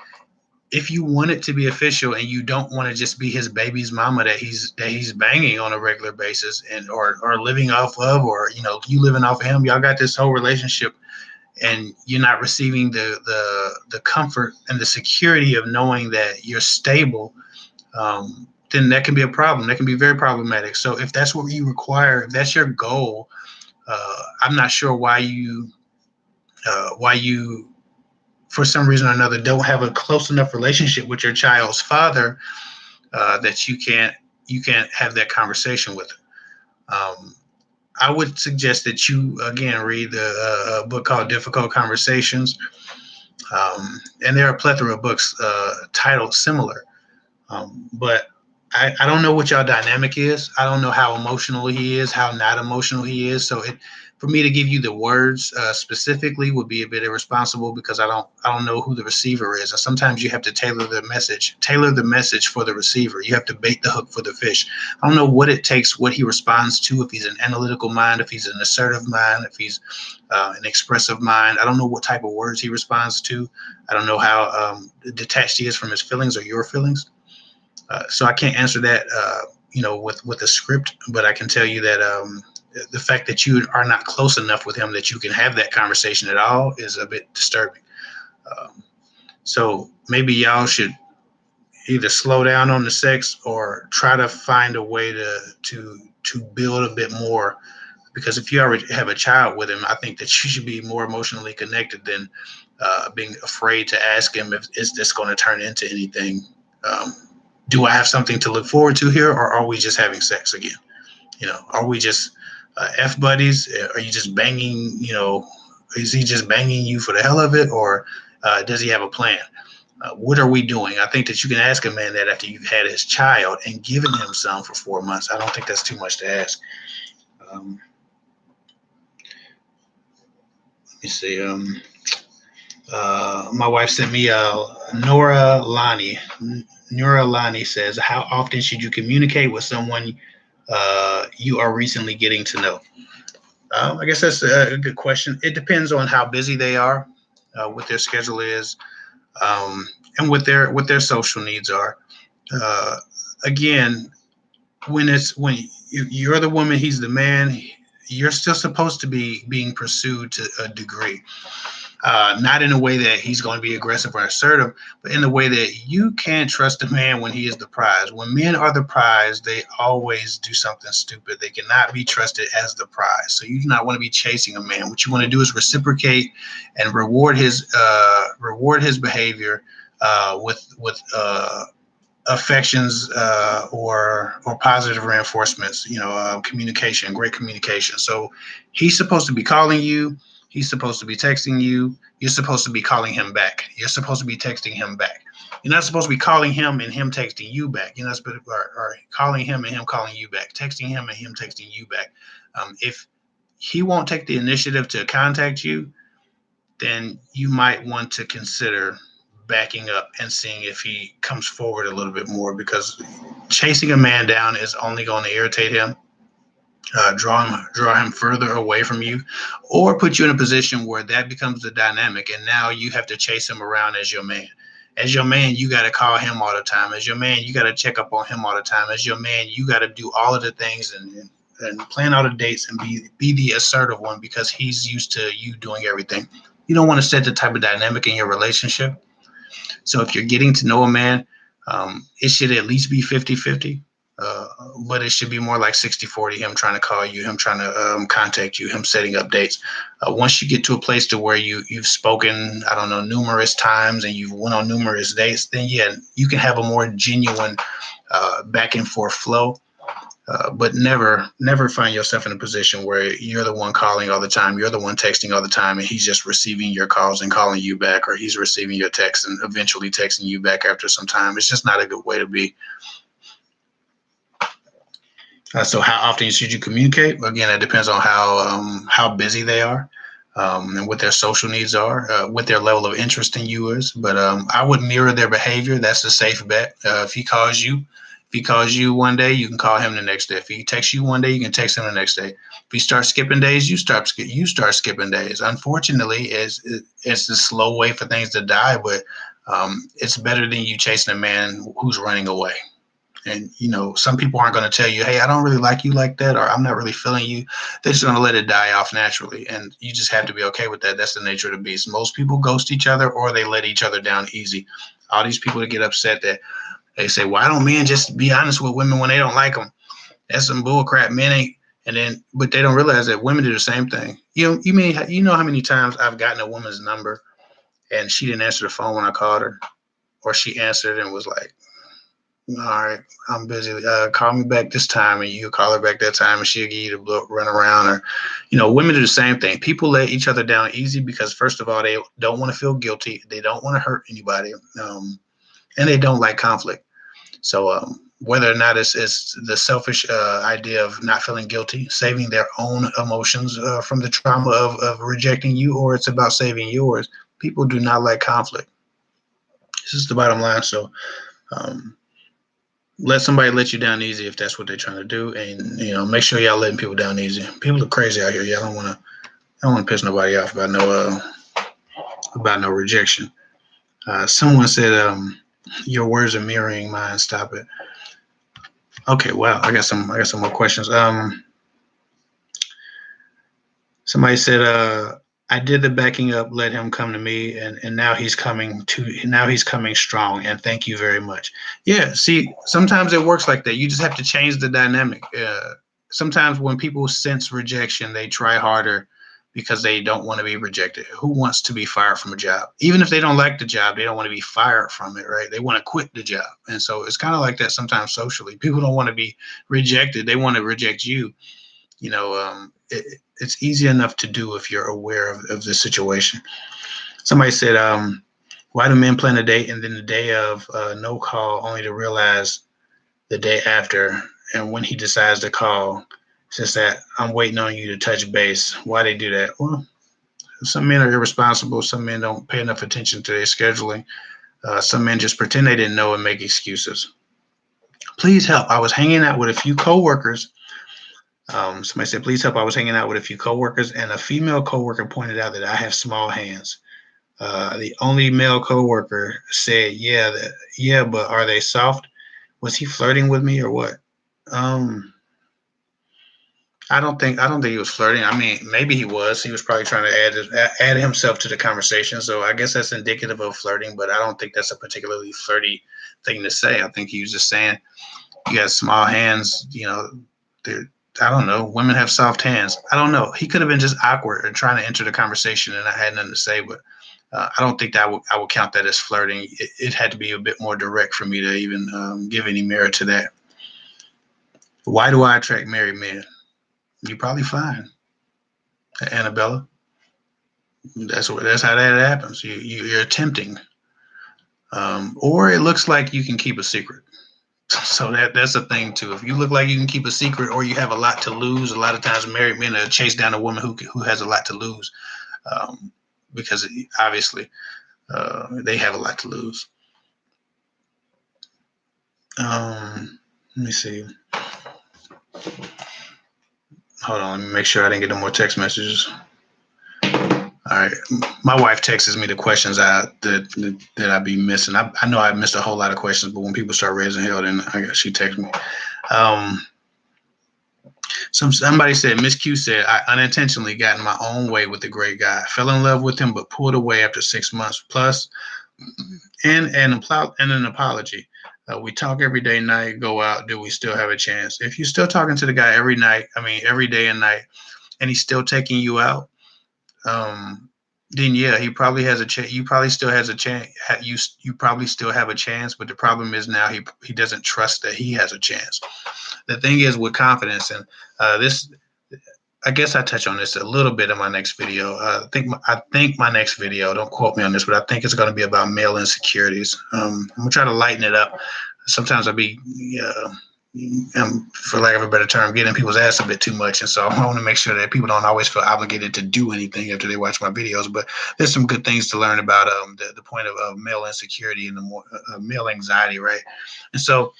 if you want it to be official and you don't want to just be his baby's mama that he's banging on a regular basis, and or living off of, or you living off of him, y'all got this whole relationship, and you're not receiving the comfort and the security of knowing that you're stable, then that can be a problem. That can be very problematic. So if that's what you require, if that's your goal, I'm not sure why you for some reason or another don't have a close enough relationship with your child's father, that you can't have that conversation with him. I would suggest that you again read the book called Difficult Conversations, and there are a plethora of books titled similar. But I don't know what y'all dynamic is. I don't know how emotional he is, how not emotional he is. So for me to give you the words specifically would be a bit irresponsible, because I don't know who the receiver is. And sometimes you have to tailor the message for the receiver. You have to bait the hook for the fish. I don't know what it takes, what he responds to, if he's an analytical mind, if he's an assertive mind, if he's an expressive mind. I don't know what type of words he responds to. I don't know how detached he is from his feelings or your feelings. So I can't answer that, with a script, but I can tell you that the fact that you are not close enough with him that you can have that conversation at all is a bit disturbing. So maybe y'all should either slow down on the sex or try to find a way to build a bit more. Because if you already have a child with him, I think that you should be more emotionally connected than being afraid to ask him if is this going to turn into anything. Do I have something to look forward to here, or are we just having sex again? Are we just F buddies? Are you just banging? Is he just banging you for the hell of it, or does he have a plan? What are we doing? I think that you can ask a man that after you've had his child and given him some for 4 months. I don't think that's too much to ask. Let me see. My wife sent me Nora Lani. Nora Lani says, "How often should you communicate with someone you are recently getting to know?" I guess that's a good question. It depends on how busy they are, what their schedule is, um, and what their social needs are. Uh, Again, when you're the woman, he's the man. You're still supposed to be being pursued to a degree, not in a way that he's going to be aggressive or assertive, but in the way that you can't trust a man when he is the prize. When men are the prize, they always do something stupid. They cannot be trusted as the prize. So you do not want to be chasing a man. What you want to do is reciprocate and reward his behavior with affections or positive reinforcements. Communication, great communication. So he's supposed to be calling you. He's supposed to be texting you. You're supposed to be calling him back. You're supposed to be texting him back. You're not supposed to be calling him and him texting you back. You're not supposed to, or calling him and him calling you back, texting him and him texting you back. If he won't take the initiative to contact you, then you might want to consider backing up and seeing if he comes forward a little bit more, because chasing a man down is only going to irritate him, draw him further away from you, or put you in a position where that becomes the dynamic, and now you have to chase him around as your man. As your man, you got to call him all the time. As your man, you got to check up on him all the time. As your man, you got to do all of the things and plan all the dates and be the assertive one, because he's used to you doing everything. You don't want to set the type of dynamic in your relationship. So if you're getting to know a man, it should at least be 50-50. Uh, but it should be more like 60-40, him trying to call you, him trying to contact you, him setting up dates. Once you get to a place to where you've spoken, I don't know, numerous times, and you've went on numerous dates, then yeah, you can have a more genuine back and forth flow. But never find yourself in a position where you're the one calling all the time, you're the one texting all the time, and he's just receiving your calls and calling you back, or he's receiving your texts and eventually texting you back after some time. It's just not a good way to be. So how often should you communicate? Again, it depends on how busy they are, and what their social needs are, what their level of interest in you is. But I would mirror their behavior. That's a safe bet. If he calls you one day, you can call him the next day. If he texts you one day, you can text him the next day. If you start skipping days, you start skipping days. Unfortunately, it's the slow way for things to die, but it's better than you chasing a man who's running away. And some people aren't going to tell you, hey, I don't really like you like that, or I'm not really feeling you. They're just going to let it die off naturally, and you just have to be okay with that. That's the nature of the beast. Most people ghost each other, or they let each other down easy. All these people that get upset, that they say, why don't men just be honest with women when they don't like them? That's some bull crap. Men ain't. But they don't realize that women do the same thing. You know how many times I've gotten a woman's number and she didn't answer the phone when I called her, or she answered and was like, all right, I'm busy. Call me back this time, and you call her back that time, and she'll give you the run around. Or, women do the same thing. People let each other down easy because, first of all, they don't want to feel guilty. They don't want to hurt anybody, and they don't like conflict. So whether or not it's the selfish idea of not feeling guilty, saving their own emotions from the trauma of rejecting you, or it's about saving yours, people do not like conflict. This is the bottom line. So let somebody let you down easy if that's what they're trying to do, and make sure y'all letting people down easy. People are crazy out here. Y'all don't want to piss nobody off about no rejection. Someone said your words are mirroring mine. Stop it. Okay, wow. I got some more questions. Somebody said, I did the backing up, let him come to me, and now he's coming strong, and thank you very much. Yeah, see, sometimes it works like that. You just have to change the dynamic. Sometimes when people sense rejection, they try harder because they don't want to be rejected. Who wants to be fired from a job? Even if they don't like the job, they don't want to be fired from it, right? They want to quit the job. And so it's kind of like that sometimes socially. People don't want to be rejected. They want to reject you. It's easy enough to do if you're aware of the situation. Somebody said, why do men plan a date and then the day of no call, only to realize the day after, and when he decides to call, it's just that I'm waiting on you to touch base? Why they do that? Well, Some men are irresponsible. Some men don't pay enough attention to their scheduling. Some men just pretend they didn't know and make excuses. Please help. I was hanging out with a few coworkers. Somebody said, please help. I was hanging out with a few coworkers, and a female coworker pointed out that I have small hands. The only male coworker said, yeah, but are they soft? Was he flirting with me or what? Um, I don't think he was flirting. I mean, maybe he was. He was probably trying to add himself to the conversation. So I guess that's indicative of flirting, but I don't think that's a particularly flirty thing to say. I think he was just saying you got small hands. I don't know. Women have soft hands. I don't know. He could have been just awkward and trying to enter the conversation, and I had nothing to say. But I don't think that I would count that as flirting. It had to be a bit more direct for me to even give any merit to that. Why do I attract married men? You're probably fine, Annabella. That's how that happens. You're attempting, or it looks like you can keep a secret. So that's a thing too. If you look like you can keep a secret, or you have a lot to lose, a lot of times married men chase down a woman who has a lot to lose, because obviously they have a lot to lose. Let me see. Hold on, let me make sure I didn't get no more text messages. All right, my wife texts me the questions that I be missing. I know I missed a whole lot of questions, but when people start raising hell, then she texts me. Somebody said, Miss Q said, I unintentionally got in my own way with a great guy. Fell in love with him, but pulled away after 6 months plus, and an apology. We talk every day, night, go out. Do we still have a chance? If you're still talking to the guy every day and night, and he's still taking you out, then yeah, he probably has a chance. You probably still has a chance. You probably still have a chance, but the problem is now he doesn't trust that he has a chance. The thing is with confidence, and this, I guess I touch on this a little bit in my next video. I think my next video, don't quote me on this, but I think it's going to be about male insecurities. I'm gonna try to lighten it up. Sometimes I be for lack of a better term, getting people's ass a bit too much. And so I want to make sure that people don't always feel obligated to do anything after they watch my videos. But there's some good things to learn about the point of male insecurity and the more male anxiety, right? And so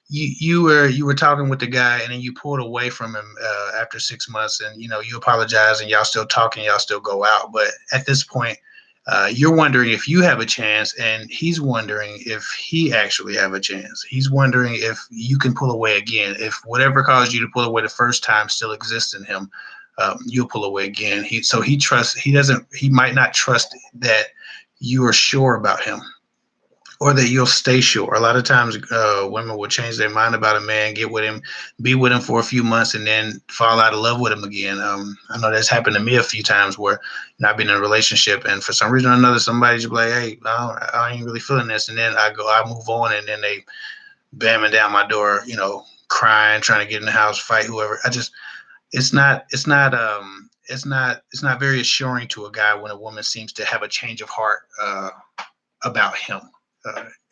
you were talking with the guy, and then you pulled away from him after 6 months, and you apologize, and y'all still talking, y'all still go out. But at this point, you're wondering if you have a chance, and he's wondering if he actually have a chance. He's wondering if you can pull away again. If whatever caused you to pull away the first time still exists in him, you'll pull away again. He might not trust that you are sure about him, or that you'll stay sure. A lot of times women will change their mind about a man, get with him, be with him for a few months, and then fall out of love with him again. I know that's happened to me a few times where I've been in a relationship, and for some reason or another, somebody just be like, hey, I ain't really feeling this. And then I move on, and then they bamming down my door, crying, trying to get in the house, fight whoever. It's not very assuring to a guy when a woman seems to have a change of heart about him.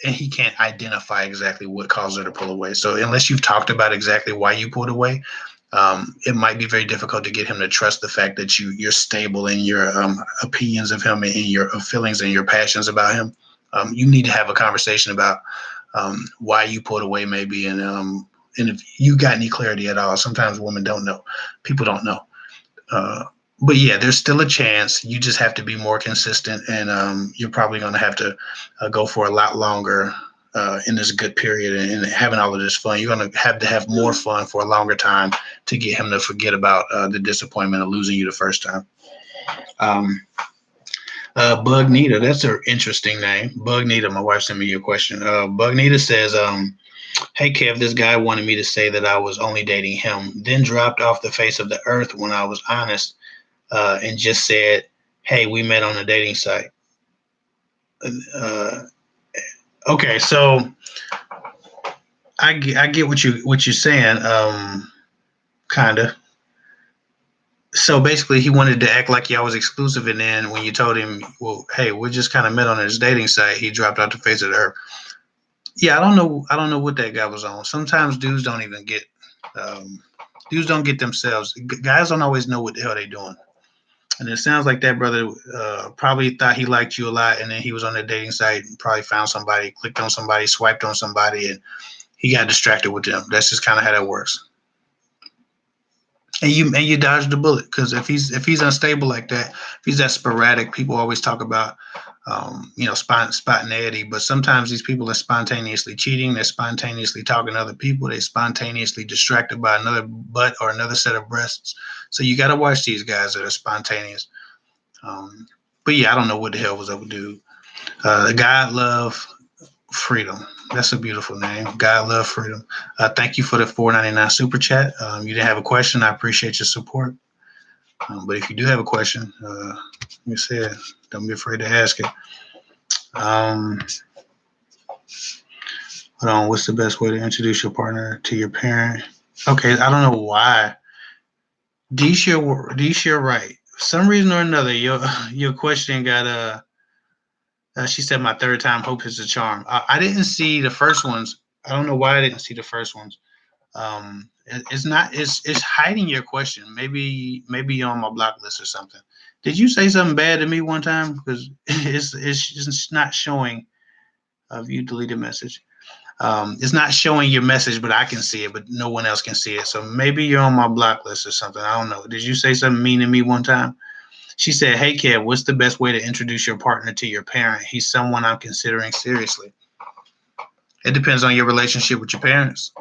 And he can't identify exactly what caused her to pull away. So unless you've talked about exactly why you pulled away, it might be very difficult to get him to trust the fact that you're stable in your opinions of him and in your feelings and your passions about him. You need to have a conversation about why you pulled away, maybe, and if you got any clarity at all. Sometimes women don't know. People don't know. But yeah, there's still a chance. You just have to be more consistent, and you're probably going to have to go for a lot longer in this good period and having all of this fun. You're going to have more fun for a longer time to get him to forget about the disappointment of losing you the first time. Bug Nita, that's an interesting name. Bug Nita, my wife sent me your question. Bug Nita says, hey, Kev, this guy wanted me to say that I was only dating him, then dropped off the face of the earth when I was honest. And just said, hey, we met on a dating site. Okay, so I get what you're saying, kind of. So basically, he wanted to act like y'all was exclusive, and then when you told him, well, hey, we just kind of met on this dating site, he dropped off the face of the earth. Yeah, I don't know what that guy was on. Sometimes dudes don't even get themselves. Guys don't always know what the hell they're doing. And it sounds like that brother probably thought he liked you a lot, and then he was on the dating site and probably found somebody, clicked on somebody, swiped on somebody, and he got distracted with them. That's just kind of how that works. And you dodged the bullet, because if he's unstable like that, if he's that sporadic, people always talk about spontaneity, but sometimes these people are spontaneously cheating, they're spontaneously talking to other people, they're spontaneously distracted by another butt or another set of breasts. So you got to watch these guys that are spontaneous. But yeah, I don't know what the hell was up with dude. God love freedom. That's a beautiful name. God love freedom. Thank you for the $4.99 super chat. You didn't have a question. I appreciate your support. But if you do have a question, like I said, don't be afraid to ask it. Hold on. What's the best way to introduce your partner to your parent? Okay, I don't know why. Deisha, right. For some reason or another, your question got she said my third time. Hope is a charm. I didn't see the first ones. I don't know why I didn't see the first ones. It's not. It's hiding your question. Maybe you're on my block list or something. Did you say something bad to me one time? Because it's not showing. You deleted message. It's not showing your message, but I can see it, but no one else can see it. So maybe you're on my block list or something. I don't know. Did you say something mean to me one time? She said, "Hey, Kev, what's the best way to introduce your partner to your parent? He's someone I'm considering seriously." It depends on your relationship with your parents.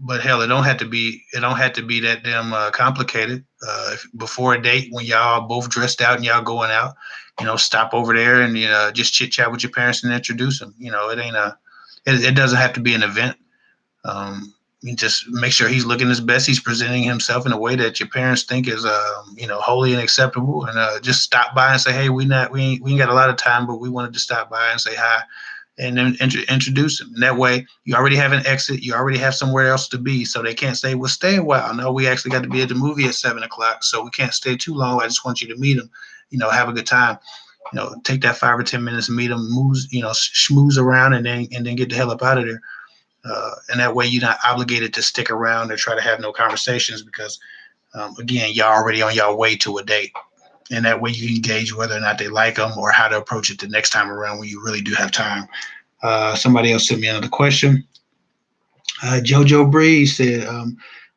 But hell, it don't have to be that damn complicated. Before a date, when y'all both dressed out and y'all going out, stop over there and just chit chat with your parents and introduce them. It doesn't have to be an event. You just make sure he's looking his best. He's presenting himself in a way that your parents think is, holy and acceptable. And just stop by and say, "Hey, we ain't got a lot of time, but we wanted to stop by and say hi." And then introduce them. And that way, you already have an exit. You already have somewhere else to be. So they can't say, "Well, stay a while." No, we actually got to be at the movie at 7 o'clock, so we can't stay too long. I just want you to meet them. Have a good time. Take that 5 or 10 minutes, meet them, schmooze around, and then get the hell up out of there. And that way, you're not obligated to stick around or try to have no conversations because, again, y'all already on y'all way to a date. And that way you can gauge whether or not they like them or how to approach it the next time around when you really do have time. Somebody else sent me another question. Jojo Breeze said,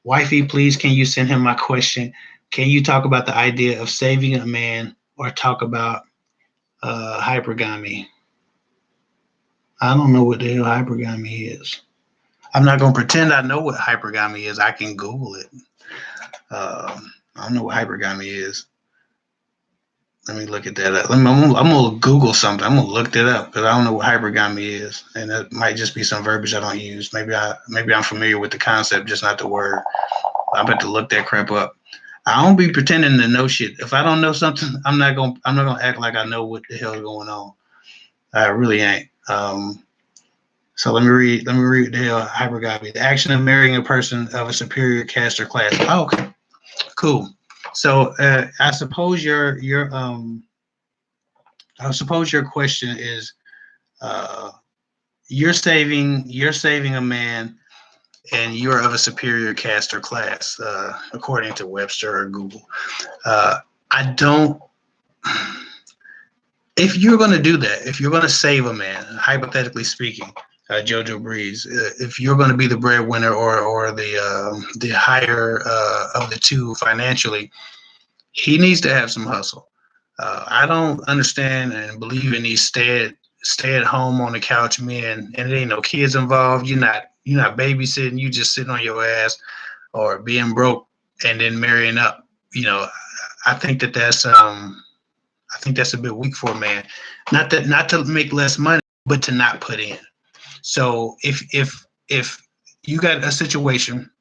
"Wifey, please, can you send him my question? Can you talk about the idea of saving a man or talk about hypergamy?" I don't know what the hell hypergamy is. I'm not going to pretend I know what hypergamy is. I can Google it. I don't know what hypergamy is. Let me look at that up. I'm gonna Google something. I'm gonna look that up because I don't know what hypergamy is, and that might just be some verbiage I don't use. Maybe I'm familiar with the concept, just not the word. I'm about to look that crap up. I don't be pretending to know shit. If I don't know something, I'm not gonna act like I know what the hell is going on. I really ain't. So let me read the hell hypergamy: the action of marrying a person of a superior caste or class. Oh, okay, cool. So I suppose your question is you're saving a man and you're of a superior caste or class, according to Webster or Google. I don't. If you're going to do that, if you're going to save a man, hypothetically speaking, Jojo Breeze, if you're going to be the breadwinner or the higher of the two financially, he needs to have some hustle. I don't understand and believe in these stay at home on the couch men, and there ain't no kids involved. You're not babysitting. You just sitting on your ass or being broke and then marrying up. I think that's a bit weak for a man. Not to make less money, but to not put in. So if you got a situation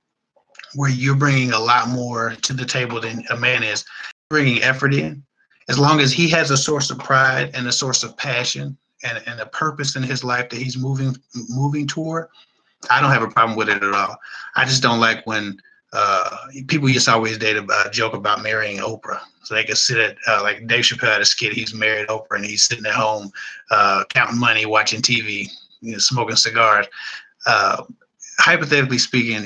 where you're bringing a lot more to the table than a man is, bringing effort in, as long as he has a source of pride and a source of passion and a purpose in his life that he's moving toward, I don't have a problem with it at all. I just don't like when people just always joke about marrying Oprah. So they can sit at, like Dave Chappelle had a skit, he's married Oprah and he's sitting at home counting money, watching TV, smoking cigars. Hypothetically speaking,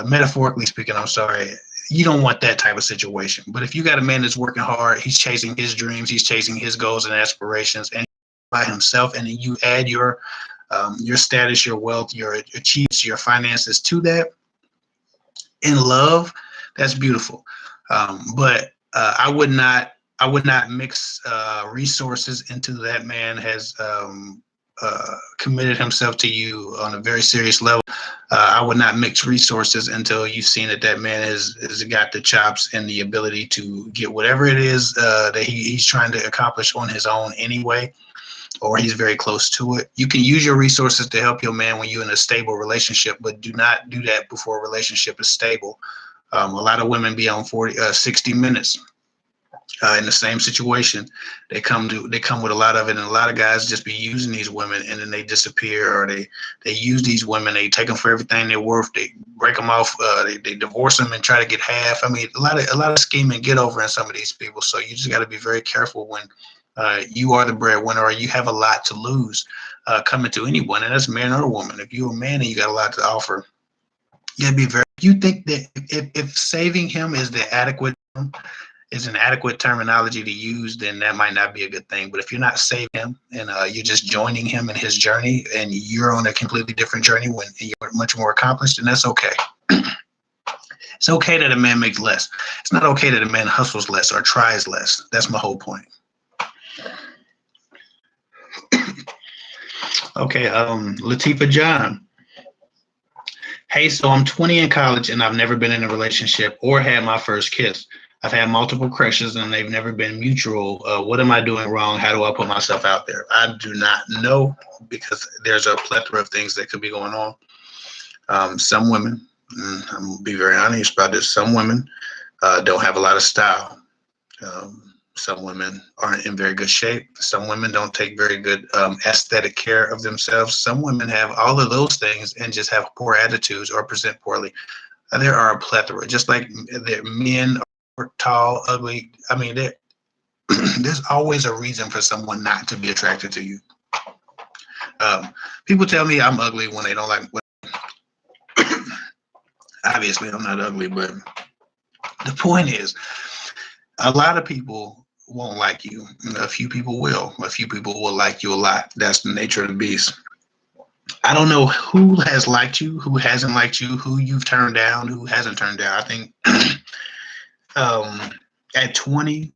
metaphorically speaking, I'm sorry, you don't want that type of situation. But if you got a man that's working hard, he's chasing his dreams, he's chasing his goals and aspirations, and by himself, and then you add your status, your wealth, your achievements, your finances to that in love, that's beautiful. But I would not mix resources into that man has committed himself to you on a very serious level. I would not mix resources until you've seen that that man has got the chops and the ability to get whatever it is that he's trying to accomplish on his own anyway, or he's very close to it. You can use your resources to help your man when you're in a stable relationship, but do not do that before a relationship is stable. A lot of women be on 60 minutes in the same situation. They come with a lot of it, and a lot of guys just be using these women, and then they disappear, or they use these women. They take them for everything they're worth. They break them off. They divorce them and try to get half. I mean, a lot of scheming get over in some of these people. So you just got to be very careful when you are the breadwinner, or you have a lot to lose coming to anyone, and that's a man or a woman. If you're a man and you got a lot to offer, you gotta be very. You think that if saving him is an adequate terminology to use, then that might not be a good thing. But if you're not saving him and you're just joining him in his journey, and you're on a completely different journey when you're much more accomplished, then that's okay. It's okay that a man makes less. It's not okay that a man hustles less or tries less. That's my whole point. Okay, Latifah John. Hey, so I'm 20 in college and I've never been in a relationship or had my first kiss. I've had multiple crushes and they've never been mutual. What am I doing wrong? How do I put myself out there? I do not know, because there's a plethora of things that could be going on. Some women, I'm going to be very honest about this, some women don't have a lot of style. Some women aren't in very good shape. Some women don't take very good aesthetic care of themselves. Some women have all of those things and just have poor attitudes or present poorly. There are a plethora, just like men are tall, ugly. I mean, there's always a reason for someone not to be attracted to you. People tell me I'm ugly when they don't like women. Obviously, I'm not ugly, but the point is, a lot of people won't like you. A few people will. A few people will like you a lot. That's the nature of the beast. I don't know who has liked you, who hasn't liked you, who you've turned down, who hasn't turned down. I think at 20,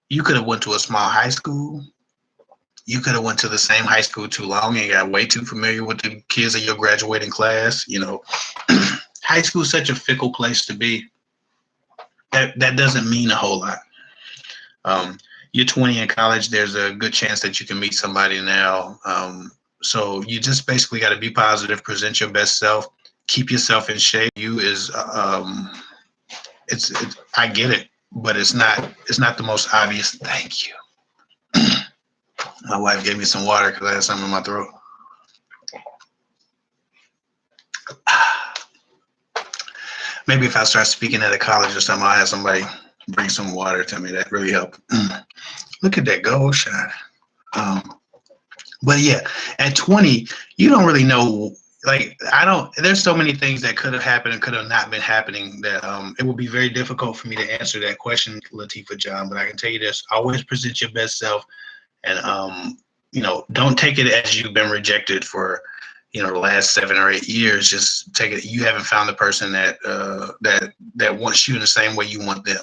you could have went to a small high school. You could have went to the same high school too long and got way too familiar with the kids in your graduating class. You know, high school is such a fickle place to be. That doesn't mean a whole lot. You're 20 in college, there's a good chance that you can meet somebody now. So you just basically got to be positive, present your best self, keep yourself in shape. You is, it's I get it, but it's not the most obvious. Thank you. My wife gave me some water because I had something in my throat. Maybe if I start speaking at a college or something, I'll have somebody bring some water to me. That really helped. Look at that gold shot. But yeah, at 20, you don't really know. Like, there's so many things that could have happened and could have not been happening that it would be very difficult for me to answer that question, Latifah John. But I can tell you this: always present your best self, and don't take it as you've been rejected for the last 7 or 8 years. Just take it you haven't found the person that wants you in the same way you want them.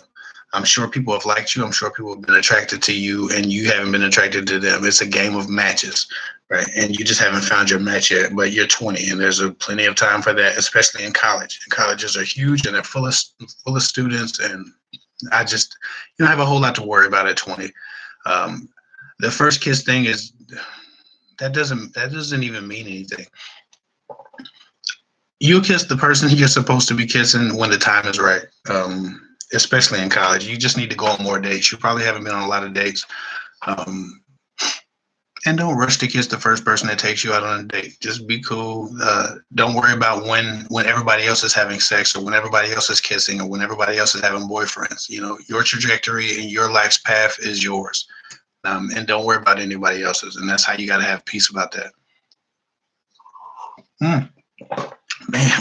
I'm sure people have liked you. I'm sure people have been attracted to you, and you haven't been attracted to them. It's a game of matches, right? And you just haven't found your match yet. But you're 20, and there's plenty of time for that, especially in college. And colleges are huge, and they're full of students. And I just you don't have a whole lot to worry about at 20. The first kiss thing is that doesn't even mean anything. You kiss the person you're supposed to be kissing when the time is right. Especially in college, you just need to go on more dates. You probably haven't been on a lot of dates. And don't rush to kiss the first person that takes you out on a date. Just be cool. Don't worry about when everybody else is having sex, or when everybody else is kissing, or when everybody else is having boyfriends. Your trajectory and your life's path is yours. And don't worry about anybody else's. And that's how you got to have peace about that. Man,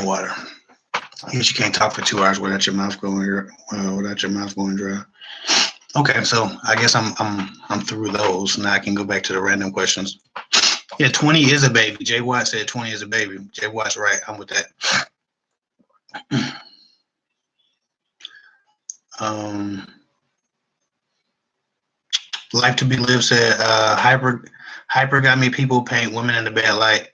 water. I guess you can't talk for 2 hours without your mouth going dry. Okay, so I guess I'm through those. Now I can go back to the random questions. Yeah, 20 is a baby. Jay Watt said 20 is a baby. Jay Watt's right. I'm with that. Um, Life to be lived said hypergamy people paint women in a bad light.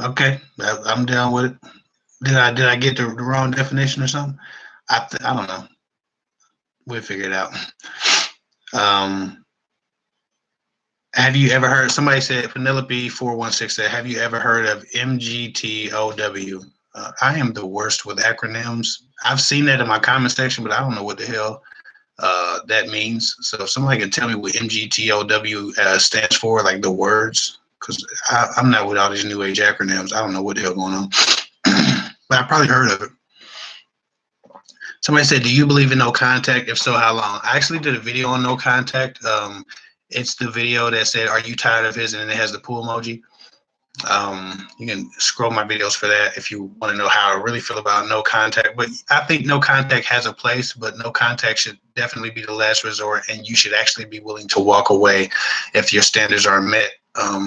Okay, I'm down with it. Did I get the wrong definition or something? I don't know. We'll figure it out. Have you ever heard, somebody said, Penelope 416 said, have you ever heard of MGTOW? I am the worst with acronyms. I've seen that in my comment section, but I don't know what the hell that means. So if somebody can tell me what MGTOW stands for, like the words, because I'm not with all these new age acronyms. I don't know what the hell going on. But I probably heard of it. Somebody said, do you believe in no contact? If so, how long? I actually did a video on no contact. It's the video that said, are you tired of his? And then it has the pool emoji. You can scroll my videos for that if you want to know how I really feel about no contact. But I think no contact has a place, but no contact should definitely be the last resort. And you should actually be willing to walk away if your standards are met.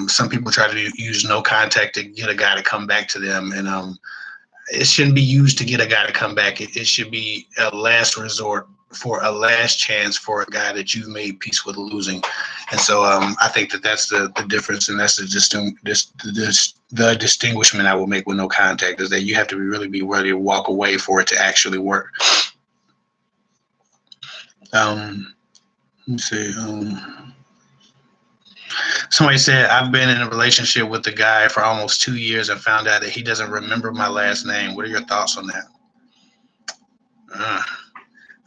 Some people try to use no contact to get a guy to come back to them. And it shouldn't be used to get a guy to come back. It should be a last resort for a last chance for a guy that you've made peace with losing. And so I think that's the difference, and that's the distinguishment I will make with no contact, is that you have to really be ready to walk away for it to actually work. Let's see. Somebody said, I've been in a relationship with a guy for almost 2 years and found out that he doesn't remember my last name. What are your thoughts on that?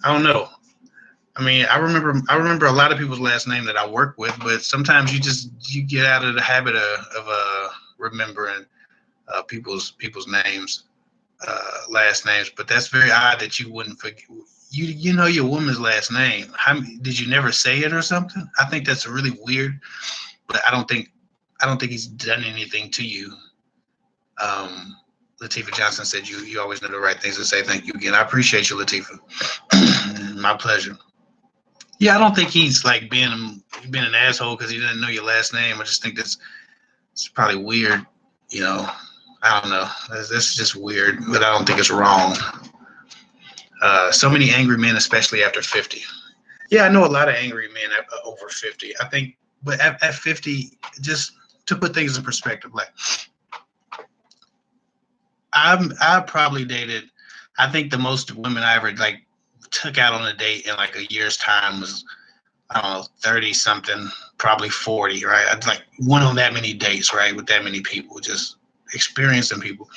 I don't know. I mean, I remember a lot of people's last name that I work with, but sometimes you get out of the habit of remembering people's names, last names. But that's very odd that you wouldn't forget. You know your woman's last name. Did you never say it or something? I think that's really weird. But I don't think he's done anything to you. Latifah Johnson said you always know the right things to say. Thank you again. I appreciate you, Latifah. My pleasure. Yeah, I don't think he's like being an asshole because he didn't know your last name. I just think it's probably weird. You know, I don't know. That's just weird, but I don't think it's wrong. So many angry men, especially after 50. Yeah, I know a lot of angry men over 50. I think, but at 50, just to put things in perspective, like I probably dated, I think the most women I ever like took out on a date in like a year's time was, I don't know, 30 something, probably 40, right? I'd like went on that many dates, right, with that many people, just experiencing people.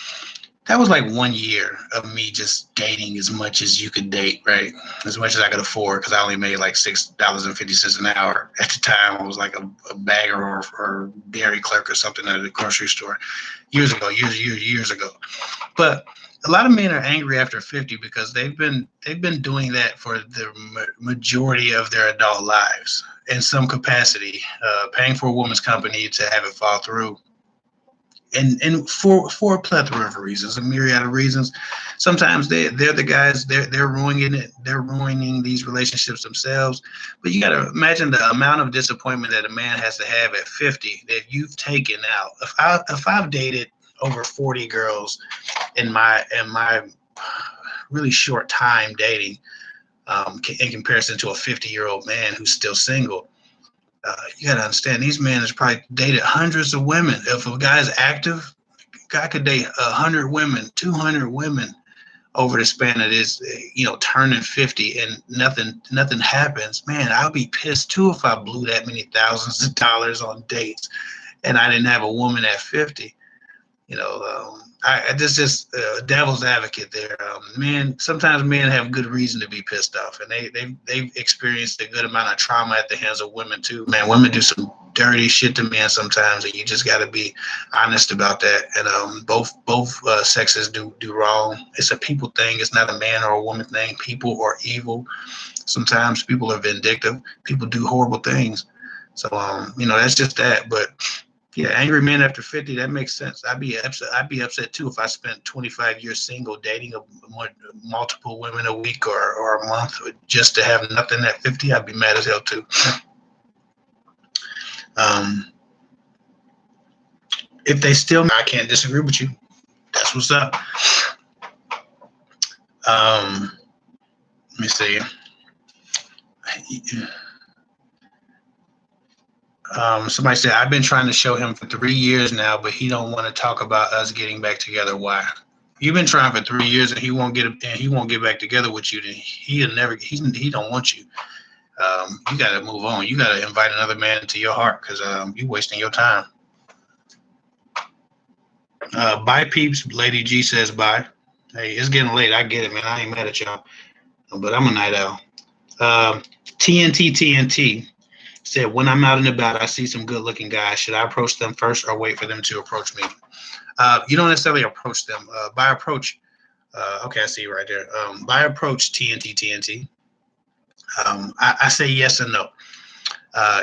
That was like 1 year of me just dating as much as you could date, right? As much as I could afford, because I only made like $6.50 an hour. At the time, I was like a bagger or dairy clerk or something at a grocery store years ago. But a lot of men are angry after 50 because they've been doing that for the majority of their adult lives in some capacity, paying for a woman's company to have it fall through. And for a plethora of reasons, a myriad of reasons. Sometimes they're the guys, they're ruining it. They're ruining these relationships themselves. But you got to imagine the amount of disappointment that a man has to have at 50 that you've taken out. If I've dated over 40 girls in my really short time dating, in comparison to a 50-year-old man who's still single. You got to understand, these men has probably dated hundreds of women. If a guy's active, a guy could date 100 women, 200 women over the span of this, turning 50 and nothing happens. Man, I'll be pissed too if I blew that many thousands of dollars on dates and I didn't have a woman at 50. This is devil's advocate there. Sometimes men have good reason to be pissed off, and they've experienced a good amount of trauma at the hands of women too. Man, women do some dirty shit to men sometimes, and you just got to be honest about that. And both sexes do wrong. It's a people thing. It's not a man or a woman thing. People are evil. Sometimes people are vindictive. People do horrible things. So that's just that. But Yeah, angry men after 50, that makes sense. I'd be upset too if I spent 25 years single, dating multiple women a week or a month just to have nothing at 50. I'd be mad as hell too. Um, if they still, I can't disagree with you. That's what's up. Let me see. Somebody said, I've been trying to show him for 3 years now, but he don't want to talk about us getting back together. Why? You've been trying for 3 years and he won't get back together with you. Then he don't want you. You got to move on. You got to invite another man into your heart because you're wasting your time. Bye, peeps. Lady G says bye. Hey, it's getting late. I get it, man. I ain't mad at y'all, but I'm a night owl. TNT said, when I'm out and about, I see some good looking guys. Should I approach them first or wait for them to approach me? You don't necessarily approach them. By approach, okay, I see you right there. By approach, TNT. I say yes and no.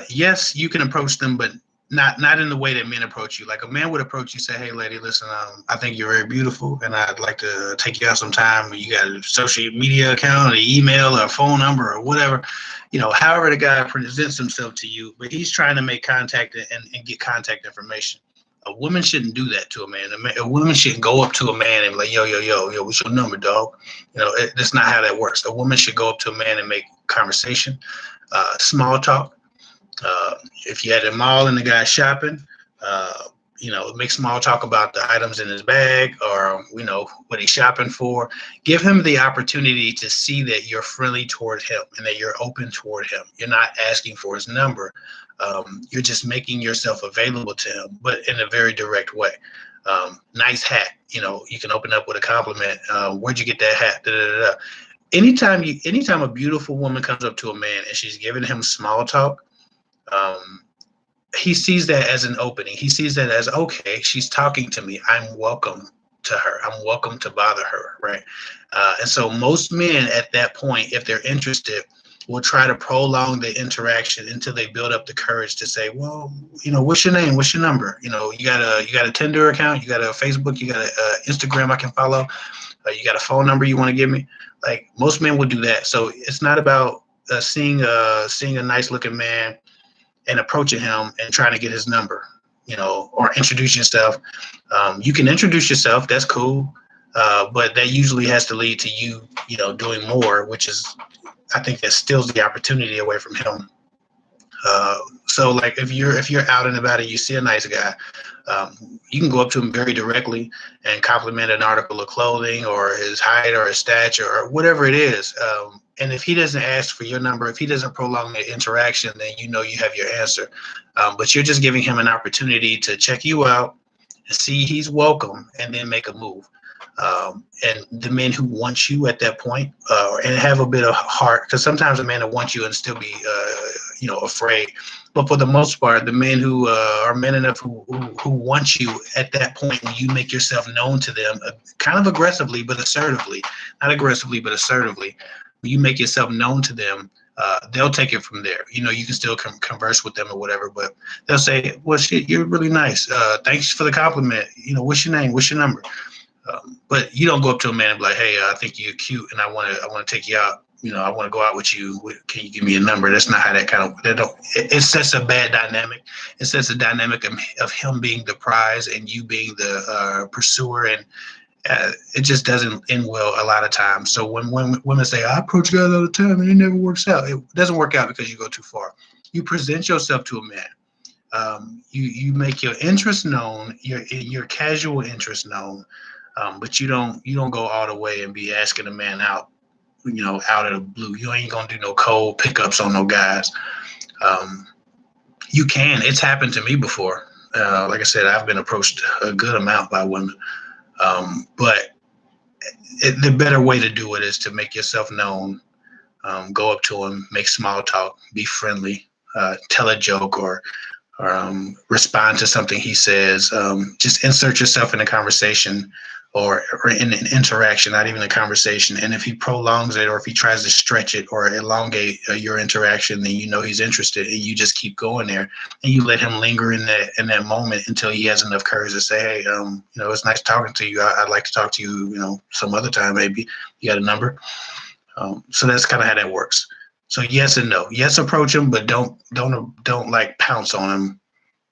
Yes, you can approach them, but not in the way that men approach you. Like a man would approach you, say, "Hey, lady, listen, I think you're very beautiful, and I'd like to take you out sometime. You got a social media account, an email, or a phone number, or whatever. However the guy presents himself to you, but he's trying to make contact and get contact information. A woman shouldn't do that to a man. A woman shouldn't go up to a man and be like, yo, what's your number, dog? That's not how that works. A woman should go up to a man and make conversation, small talk. If you're at the mall and the guy's shopping, make small talk about the items in his bag or, what he's shopping for. Give him the opportunity to see that you're friendly toward him and that you're open toward him. You're not asking for his number. You're just making yourself available to him, but in a very direct way. Nice hat. You can open up with a compliment. Where'd you get that hat? Da, da, da, da. Anytime a beautiful woman comes up to a man and she's giving him small talk, he sees that as an opening. He sees that as, okay, she's talking to me. I'm welcome to her. I'm welcome to bother her, right? And so most men at that point, if they're interested, will try to prolong the interaction until they build up the courage to say, well, what's your name? What's your number? You got a Tinder account? You got a Facebook? You got a Instagram I can follow? You got a phone number you want to give me? Like most men would do that. So it's not about seeing a nice looking man and approaching him and trying to get his number, or introduce yourself. You can introduce yourself. That's cool. But that usually has to lead to you, doing more, which is, I think that steals the opportunity away from him. So like if you're out and about and you see a nice guy, you can go up to him very directly and compliment an article of clothing or his height or his stature or whatever it is. And if he doesn't ask for your number, if he doesn't prolong the interaction, then you have your answer. But you're just giving him an opportunity to check you out and see he's welcome and then make a move. And the men who want you at that point and have a bit of heart, because sometimes a man will want you and still be, afraid. But for the most part, the men who are men enough who want you at that point when you make yourself known to them, kind of aggressively but assertively, not aggressively but assertively, when you make yourself known to them, they'll take it from there. You can still converse with them or whatever, but they'll say, well, shit, you're really nice. Thanks for the compliment. What's your name? What's your number? But you don't go up to a man and be like, hey, I think you're cute and I want to take you out. I want to go out with you. Can you give me a number? That's not how it sets a bad dynamic. It sets a dynamic of him being the prize and you being the pursuer. And it just doesn't end well a lot of times. So when women say, I approach guys all the time and it never works out, it doesn't work out because you go too far. You present yourself to a man. You make your interest known, your casual interest known. But you don't go all the way and be asking a man out, out of the blue. You ain't gonna do no cold pickups on no guys. You can. It's happened to me before. Like I said, I've been approached a good amount by women. But the better way to do it is to make yourself known. Go up to him, make small talk, be friendly, tell a joke or respond to something he says. Just insert yourself in the conversation or in an interaction, not even a conversation. And if he prolongs it, or if he tries to stretch it or elongate your interaction, then you know he's interested, and you just keep going there, and you let him linger in that moment until he has enough courage to say, hey, it's nice talking to you. I'd like to talk to you, some other time, maybe. You got a number? So that's kind of how that works. So yes and no. Yes, approach him, but don't like pounce on him.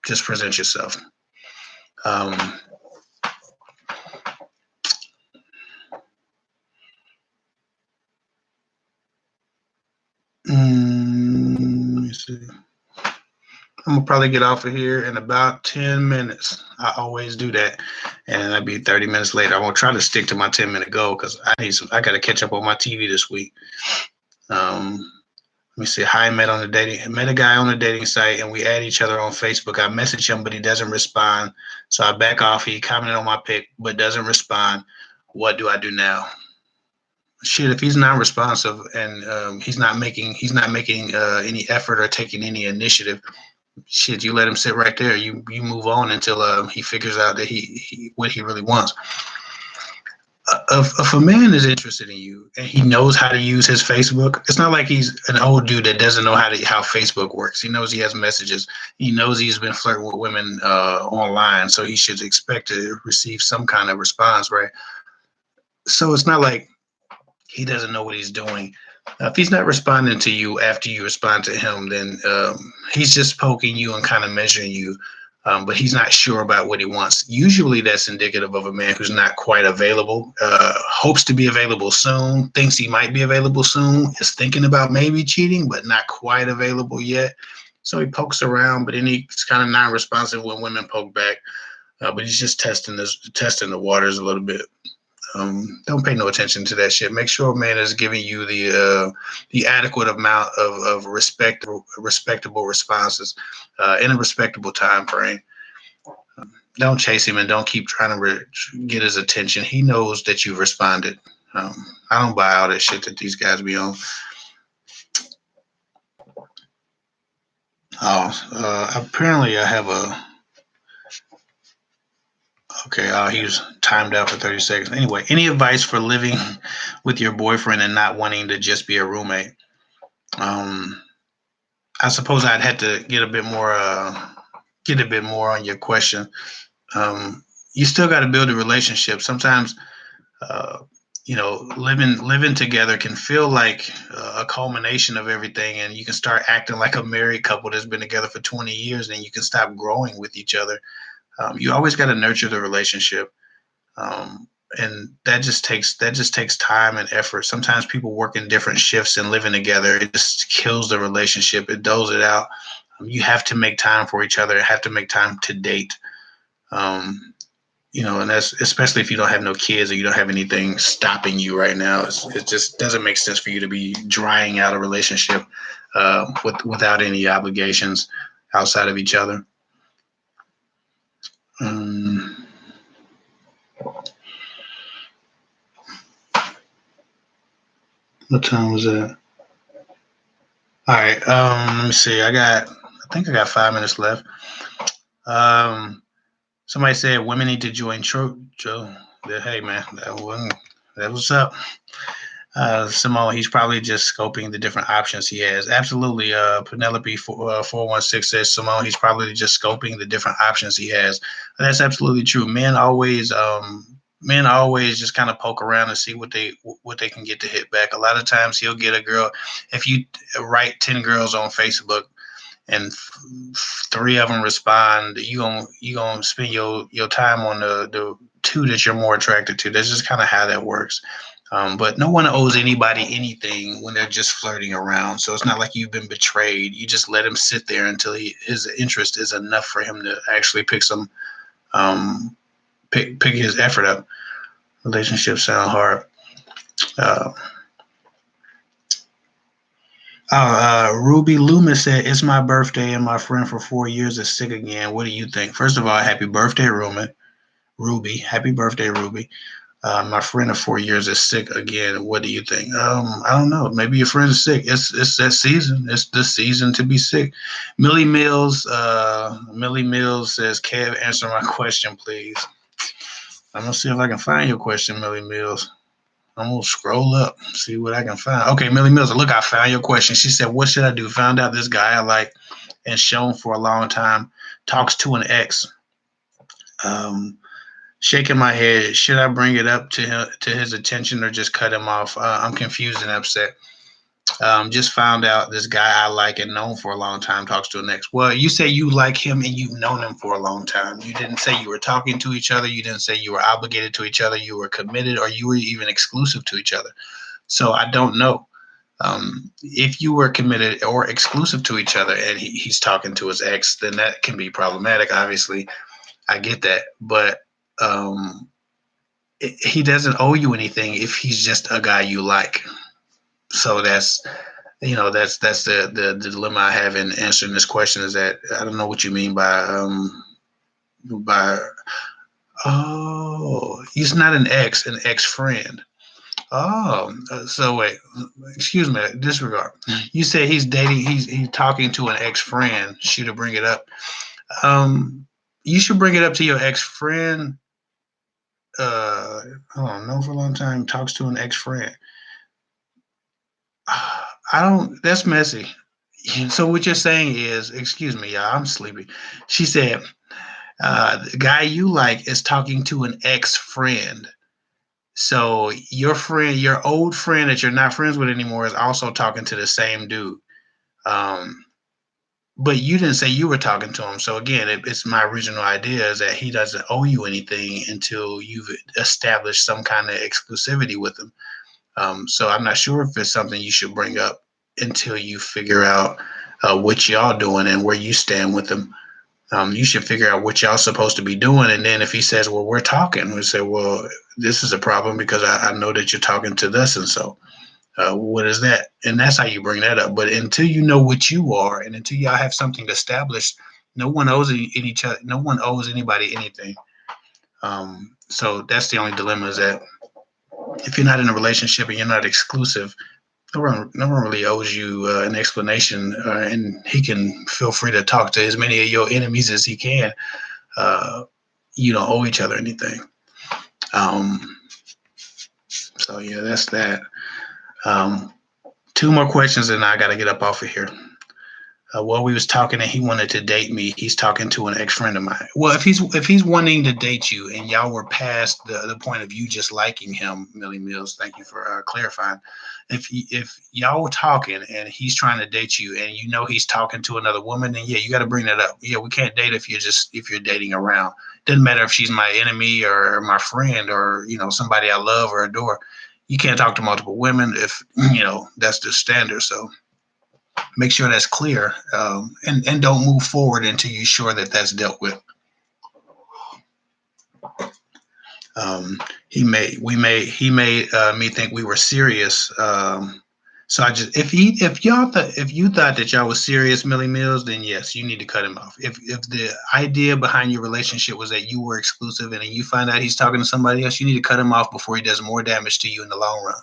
Just present yourself. Let me see. I'm gonna probably get off of here in about 10 minutes. I always do that, and I'll be 30 minutes later. I'm gonna try to stick to my 10-minute goal because I got to catch up on my TV this week. Let me see. Hi, met a guy on a dating site, and we add each other on Facebook. I message him, but he doesn't respond. So I back off. He commented on my pic, but doesn't respond. What do I do now? Shit, if he's not responsive and he's not making any effort or taking any initiative, shit, you let him sit right there. You move on until he figures out that he what he really wants. If a man is interested in you and he knows how to use his Facebook, it's not like he's an old dude that doesn't know how Facebook works. He knows he has messages. He knows he's been flirting with women online, so he should expect to receive some kind of response, right? So it's not like he doesn't know what he's doing. If he's not responding to you after you respond to him, then he's just poking you and kind of measuring you. But he's not sure about what he wants. Usually that's indicative of a man who's not quite available, hopes to be available soon, thinks he might be available soon, is thinking about maybe cheating, but not quite available yet. So he pokes around, but then he's kind of non-responsive when women poke back. But he's just testing the waters a little bit. Don't pay no attention to that shit. Make sure a man is giving you the adequate amount of respectable responses in a respectable time frame. Don't chase him and don't keep trying to get his attention. He knows that you've responded. I don't buy all that shit that these guys be on. Apparently I have a. Okay, he was timed out for 30 seconds. Anyway, any advice for living with your boyfriend and not wanting to just be a roommate? I suppose I'd have to get a bit more on your question. You still got to build a relationship. Sometimes, living together can feel like a culmination of everything, and you can start acting like a married couple that's been together for 20 years, and you can stop growing with each other. You always got to nurture the relationship, and that just takes time and effort. Sometimes people work in different shifts and living together, it just kills the relationship. It doles it out. You have to make time for each other. Have to make time to date. And that's especially if you don't have no kids or you don't have anything stopping you right now. It just doesn't make sense for you to be drying out a relationship without any obligations outside of each other. What time was that? All right. Let me see. I think I got 5 minutes left. Somebody said women need to join Joe. Hey man, that was up. Simone, he's probably just scoping the different options he has. Absolutely. Penelope 416 says, Simone, he's probably just scoping the different options he has. That's absolutely true. Men always just kind of poke around and see what they can get to hit back. A lot of times he'll get a girl. If you write 10 girls on Facebook and 3 of them respond, you gonna spend your time on the 2 that you're more attracted to. That's just kind of how that works. But no one owes anybody anything when they're just flirting around. So it's not like you've been betrayed. You just let him sit there until his interest is enough for him to actually pick his effort up. Relationships sound hard. Ruby Loomis said, it's my birthday and my friend for 4 years is sick again. What do you think? First of all, happy birthday, Ruby. Happy birthday, Ruby. My friend of 4 years is sick again. What do you think? I don't know. Maybe your friend is sick. It's that season. It's the season to be sick. Millie Mills says, Kev, answer my question, please. I'm gonna see if I can find your question, Millie Mills. I'm gonna scroll up, see what I can find. Okay, Millie Mills, look, I found your question. She said, "What should I do?" Found out this guy I like and shown for a long time talks to an ex. Um, Shaking my head. Should I bring it up to him, to his attention, or just cut him off? I'm confused and upset. Just found out this guy I like and known for a long time talks to an ex. Well, you say you like him and you've known him for a long time. You didn't say you were talking to each other. You didn't say you were obligated to each other. You were committed, or you were even exclusive to each other. So I don't know. If you were committed or exclusive to each other and he's talking to his ex, then that can be problematic. Obviously, I get that, but um, he doesn't owe you anything if he's just a guy you like. So that's the dilemma I have in answering this question, is that I don't know what you mean by oh, he's not an ex friend. Oh, so wait, excuse me, disregard. You say he's dating, he's talking to an ex friend. Should have bring it up. Um, you should bring it up to your ex friend. Oh, no, for a long time talks to an ex friend. I don't. That's messy. So what you're saying is, excuse me, y'all, I'm sleepy. She said, the guy you like is talking to an ex friend. So your friend, your old friend that you're not friends with anymore, is also talking to the same dude. Um, but you didn't say you were talking to him. So again, it's my original idea is that he doesn't owe you anything until you've established some kind of exclusivity with him. So I'm not sure if it's something you should bring up until you figure out what y'all doing and where you stand with him. You should figure out what y'all supposed to be doing, and then if he says, "Well, we're talking," we say, "Well, this is a problem because I know that you're talking to this, and so what is that?" And that's how you bring that up. But until you know what you are, and until y'all have something established, no one owes each other. No one owes anybody anything. So that's the only dilemma, is that if you're not in a relationship and you're not exclusive, no one really owes you an explanation, and he can feel free to talk to as many of your enemies as he can. Uh, you don't owe each other anything. Um, so yeah, that's that. Um, Two more questions, and I got to get up off of here. While we was talking and he wanted to date me, he's talking to an ex-friend of mine. Well, if he's wanting to date you and y'all were past the point of you just liking him, Millie Mills, thank you for clarifying. If y'all were talking and he's trying to date you and you know he's talking to another woman, then yeah, you got to bring that up. Yeah, we can't date if you're dating around. Doesn't matter if she's my enemy or my friend or somebody I love or adore. You can't talk to multiple women if that's the standard. So make sure that's clear, and don't move forward until you're sure that that's dealt with. He made me think we were serious. So I just if you thought that y'all was serious, Millie Mills, then yes, you need to cut him off. If the idea behind your relationship was that you were exclusive and then you find out he's talking to somebody else, you need to cut him off before he does more damage to you in the long run.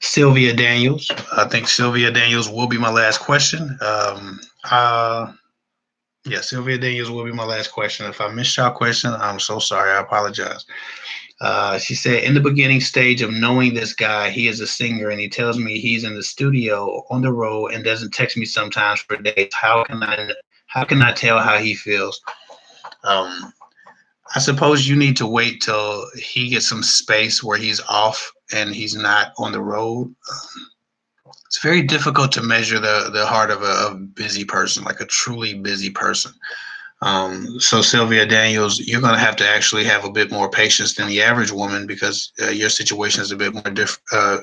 Sylvia Daniels. I think Sylvia Daniels will be my last question. Yeah, Sylvia Daniels will be my last question. If I missed your question, I'm so sorry. I apologize. She said, in the beginning stage of knowing this guy, he is a singer and he tells me he's in the studio on the road and doesn't text me sometimes for days. How can I tell how he feels? I suppose you need to wait till he gets some space where he's off and he's not on the road. It's very difficult to measure the heart of a busy person, like a truly busy person. So Sylvia Daniels, you're going to have to actually have a bit more patience than the average woman because your situation is a bit more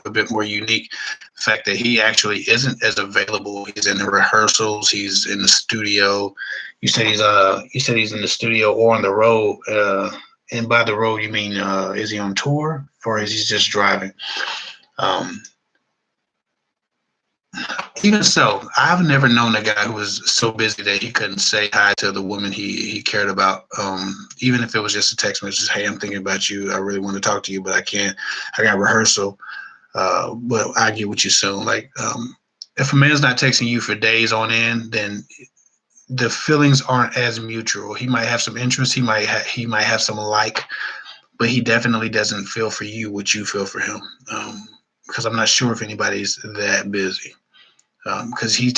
a bit more unique. The fact that he actually isn't as available. He's in the rehearsals. He's in the studio. You said he's in the studio or on the road. And by the road, you mean is he on tour or is he just driving? Even so, I've never known a guy who was so busy that he couldn't say hi to the woman he cared about. Even if it was just a text message, "Hey, I'm thinking about you. I really want to talk to you, but I can't. I got rehearsal. But I'll get with you soon." Like, if a man's not texting you for days on end, then the feelings aren't as mutual. He might have some interest. He might have some like, but he definitely doesn't feel for you what you feel for him. Because I'm not sure if anybody's that busy. Because he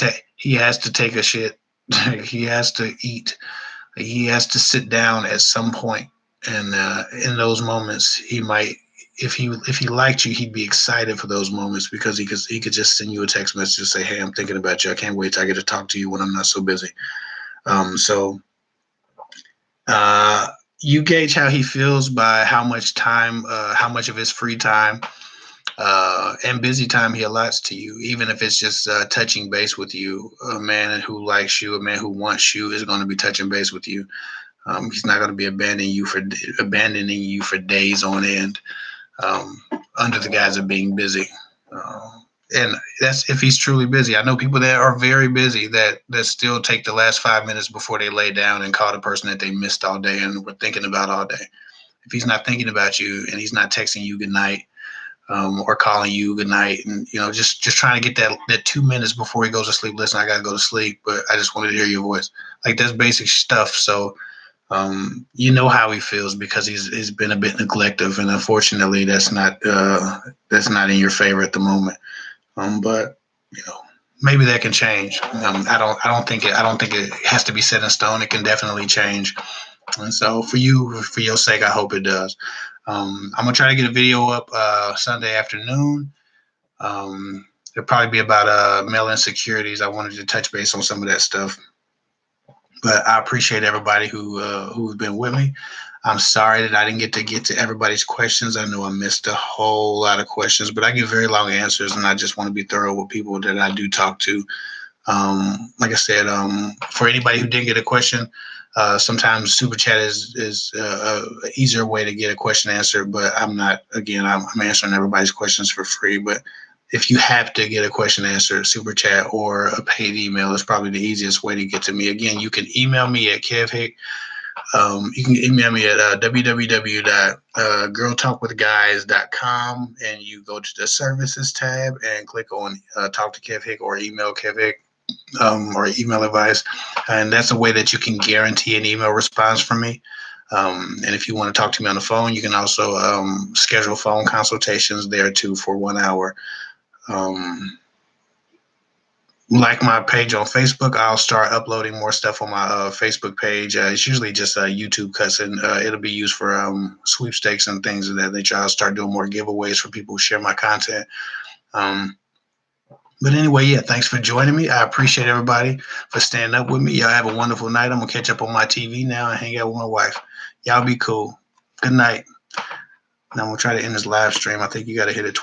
has to take a shit. He has to eat. He has to sit down at some point, and in those moments, he might. If he liked you, he'd be excited for those moments because he could just send you a text message and say, "Hey, I'm thinking about you. I can't wait till I get to talk to you when I'm not so busy." So uh, you gauge how he feels by how much of his free time and busy time he allots to you, even if it's just touching base with you. A man who likes you, a man who wants you, is going to be touching base with you. He's not going to be abandoning you for days on end, under the guise of being busy. Uh, and that's if he's truly busy. I know people that are very busy that still take the last 5 minutes before they lay down and call the person that they missed all day and were thinking about all day. If he's not thinking about you and he's not texting you good night, or calling you good night, and just trying to get that 2 minutes before he goes to sleep. Listen, I gotta go to sleep, but I just wanted to hear your voice. Like, that's basic stuff. So you know how he feels because he's been a bit neglective, and unfortunately, that's not in your favor at the moment. But maybe that can change. I don't think it has to be set in stone. It can definitely change. And so for your sake, I hope it does. I'm gonna try to get a video up Sunday afternoon. It'll probably be about male insecurities. I wanted to touch base on some of that stuff. But I appreciate everybody who's been with me. I'm sorry that I didn't get to everybody's questions. I know I missed a whole lot of questions, but I give very long answers, and I just want to be thorough with people that I do talk to. Like I said, for anybody who didn't get a question, sometimes super chat is an easier way to get a question answered. But I'm not. Again, I'm answering everybody's questions for free. But if you have to get a question answered, super chat or a paid email is probably the easiest way to get to me. Again, you can email me at kevhick. You can email me at www.girltalkwithguys.com, and you go to the services tab and click on talk to Kevhick or email Kevhick, or email advice. And that's a way that you can guarantee an email response from me. And if you want to talk to me on the phone, you can also schedule phone consultations there too for 1 hour. Like my page on Facebook, I'll start uploading more stuff on my Facebook page. It's usually just YouTube cuts, and it'll be used for sweepstakes and things of that nature. I'll start doing more giveaways for people who share my content. But anyway, yeah, thanks for joining me. I appreciate everybody for standing up with me. Y'all have a wonderful night. I'm going to catch up on my TV now and hang out with my wife. Y'all be cool. Good night. Now I'm going to try to end this live stream. I think you got to hit it